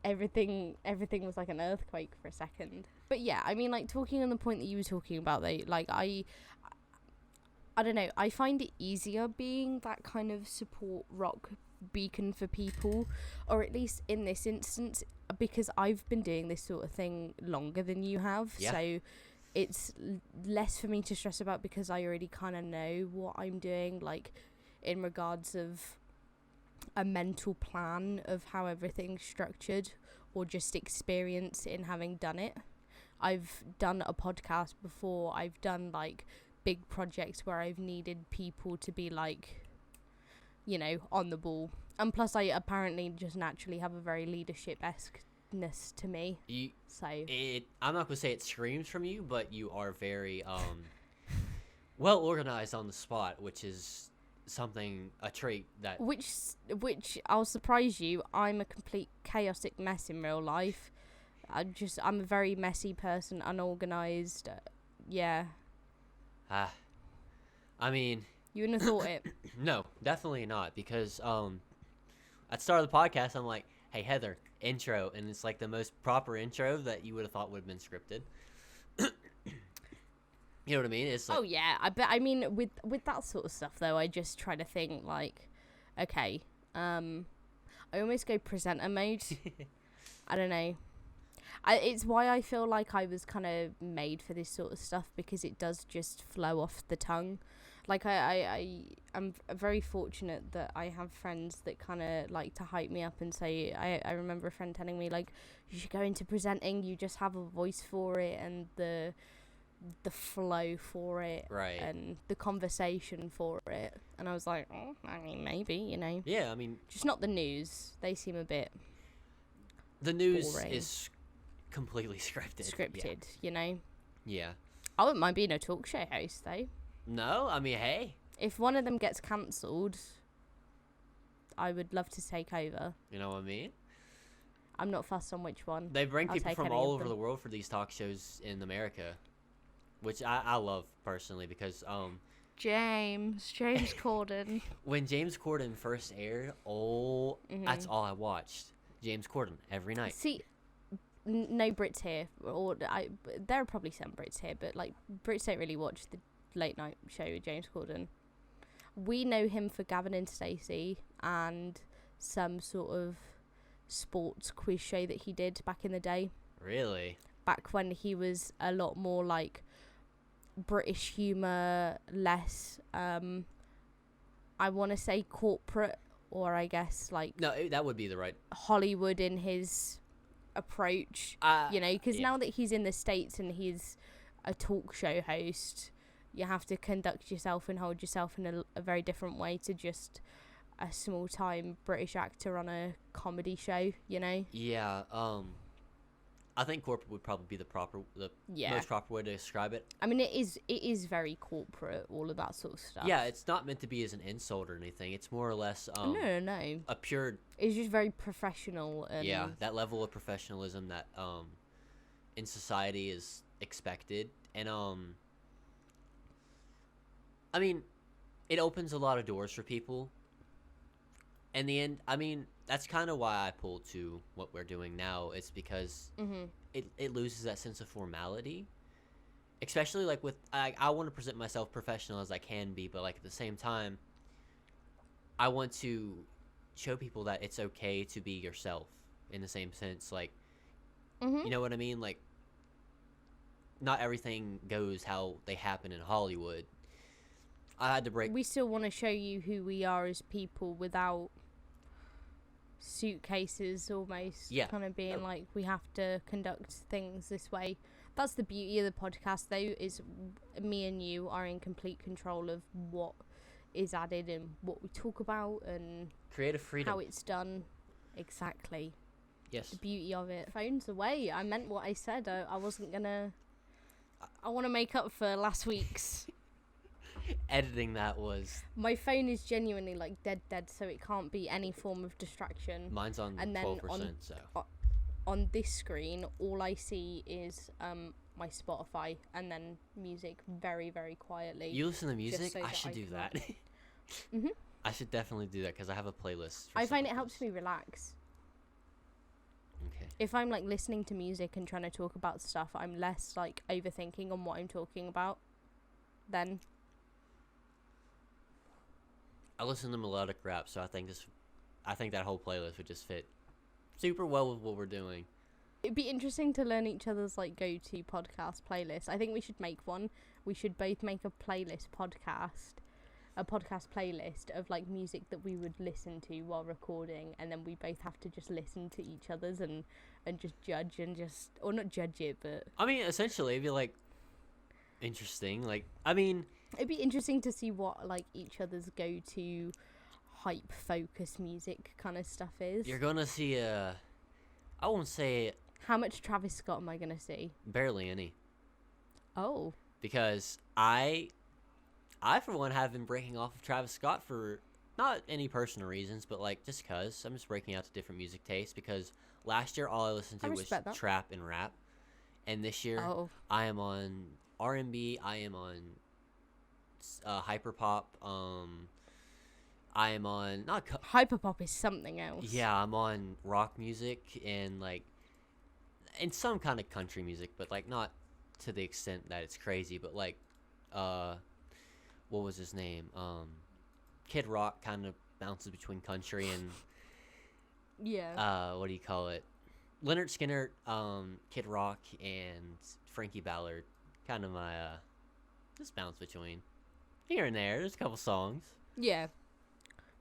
Everything was like an earthquake for a second. But yeah, I mean, like, talking on the point that you were talking about, though, like, I don't know, I find it easier being that kind of support rock beacon for people, or at least in this instance, because I've been doing this sort of thing longer than you have. So it's less for me to stress about, because I already kind of know what I'm doing, like, in regards of a mental plan of how everything's structured, or just experience in having done it. I've done a podcast before. I've done, like, big projects where I've needed people to be, like, you know, on the ball. And plus, I apparently just naturally have a very leadership-esque weirdness to me. I'm not gonna say it screams from you, but you are very well organized on the spot, which is a trait that which I'll surprise you. I'm a complete chaotic mess in real life. I'm a very messy person, unorganized. Yeah. I mean, you wouldn't have thought it. No, definitely not, because at the start of the podcast I'm like, hey Heather, intro, and it's like the most proper intro that you would have thought would have been scripted. You know what I mean? It's like, oh yeah, I mean with that sort of stuff though, I just try to think like, okay, I almost go presenter mode. I don't know. It's why I feel like I was kind of made for this sort of stuff, because it does just flow off the tongue. Like I'm very fortunate that I have friends that kind of like to hype me up and say, I remember a friend telling me like, you should go into presenting, you just have a voice for it and the flow for it, right, and the conversation for it. And I was like, oh, I mean, maybe, you know. Yeah, I mean, just not the news. They seem a bit the news boring. Is completely scripted, you know. Yeah. I wouldn't mind being a talk show host though. No, I mean, hey, if one of them gets cancelled, I would love to take over. You know what I mean? I'm not fussed on which one. They bring people from all over the world for these talk shows in America, which I love personally, because James Corden. When James Corden first aired, that's all I watched. James Corden every night. See, no Brits here, or there are probably some Brits here, but like Brits don't really watch the late night show with James Corden. We know him for Gavin and Stacey and some sort of sports quiz show that he did back in the day. Really? Back when he was a lot more like British humour, less I want to say corporate, or I guess like that would be the right Hollywood in his approach, you know, because now that he's in the States and he's a talk show host, you have to conduct yourself and hold yourself in a very different way to just a small time British actor on a comedy show, you know. Yeah. I think corporate would probably be the most proper way to describe it. I mean, it is very corporate, all of that sort of stuff. Yeah, it's not meant to be as an insult or anything. It's more or less no. a pure. It's just very professional. And yeah, that level of professionalism that in society is expected, and I mean, it opens a lot of doors for people. In the end, I mean, that's kind of why I pulled to what we're doing now. It's because it loses that sense of formality. Especially, like, with... I want to present myself professional as I can be, but, like, at the same time, I want to show people that it's okay to be yourself in the same sense. Like, you know what I mean? Like, not everything goes how they happen in Hollywood. I had to break... We still want to show you who we are as people without suitcases almost. Kind of being like, we have to conduct things this way. That's the beauty of the podcast, though, is me and you are in complete control of what is added and what we talk about and creative freedom, how it's done. Exactly. Yes. The beauty of it. Phone's away. I meant what I said. I wasn't gonna... I want to make up for last week's... Editing that was... My phone is genuinely like dead, so it can't be any form of distraction. Mine's on 12%, so... On this screen, all I see is my Spotify and then music very, very quietly. You listen to music? I should do that. I should definitely do that because I have a playlist. I find it helps me relax. Okay. If I'm like listening to music and trying to talk about stuff, I'm less like overthinking on what I'm talking about then. I listen to melodic rap, so I think that whole playlist would just fit super well with what we're doing. It'd be interesting to learn each other's like go-to podcast playlists. I think we should make one. We should both make a podcast playlist of like music that we would listen to while recording, and then we both have to just listen to each other's and just judge and just, or not judge it, but I mean, essentially it'd be like interesting. Like, I mean, it'd be interesting to see what like each other's go-to hype focus music kind of stuff is. You're gonna see I won't say How much Travis Scott am I gonna see? barely any. Oh. Because I for one have been breaking off of Travis Scott for not any personal reasons, but like just cause I'm just breaking out to different music tastes. Because last year all I listened to was trap and rap, and this year I am on R&B. I am on hyperpop. I am on not hyperpop is something else. Yeah, I'm on rock music and like and some kind of country music, but like not to the extent that it's crazy. But like, what was his name? Kid Rock kind of bounces between country and what do you call it? Leonard Skinner, Kid Rock, and Frankie Ballard. Kind of my just bounce between here and there. There's a couple songs. Yeah.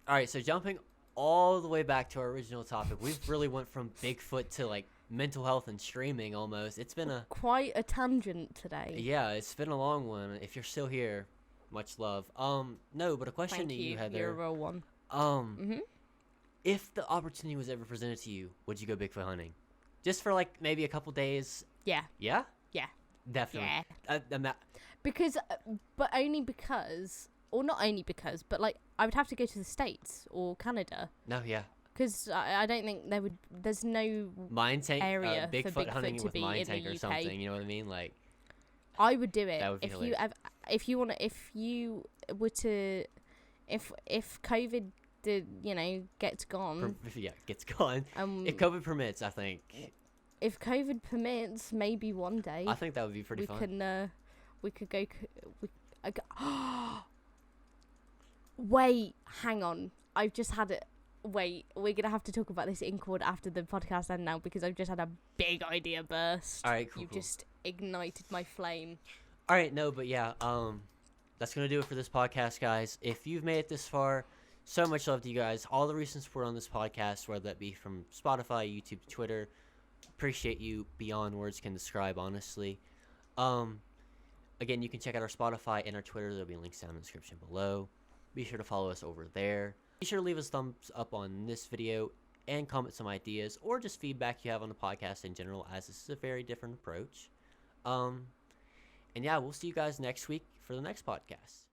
All right, so jumping all the way back to our original topic, we've really went from Bigfoot to like mental health and streaming almost. It's been quite a tangent today. Yeah, it's been a long one. If you're still here, much love. No, but a question to you, Heather. You're a real one. If the opportunity was ever presented to you, would you go Bigfoot hunting? Just for like maybe a couple days? Yeah. Yeah? Yeah. Definitely. Yeah. Because, but only because, or not only because, but like I would have to go to the States or Canada. No, yeah. Because I don't think there's no mine tank area for Bigfoot hunting to with be mine in tank the or UK. something. You know what I mean? Like, I would do it that would be hilarious. if you were to, if COVID did gets gone. Gets gone. If COVID permits, I think. If COVID permits, maybe one day. I think that would be pretty fun. We could go. Wait, hang on. I've just had it. Wait, we're gonna have to talk about this in chord after the podcast end now because I've just had a big idea burst. All right, cool. You've just ignited my flame. All right, no, but yeah, that's gonna do it for this podcast, guys. If you've made it this far, so much love to you guys. All the recent support on this podcast, whether that be from Spotify, YouTube, Twitter, appreciate you beyond words can describe, honestly. Again, you can check out our Spotify and our Twitter. There'll be links down in the description below. Be sure to follow us over there. Be sure to leave us thumbs up on this video and comment some ideas or just feedback you have on the podcast in general, as this is a very different approach. And yeah, we'll see you guys next week for the next podcast.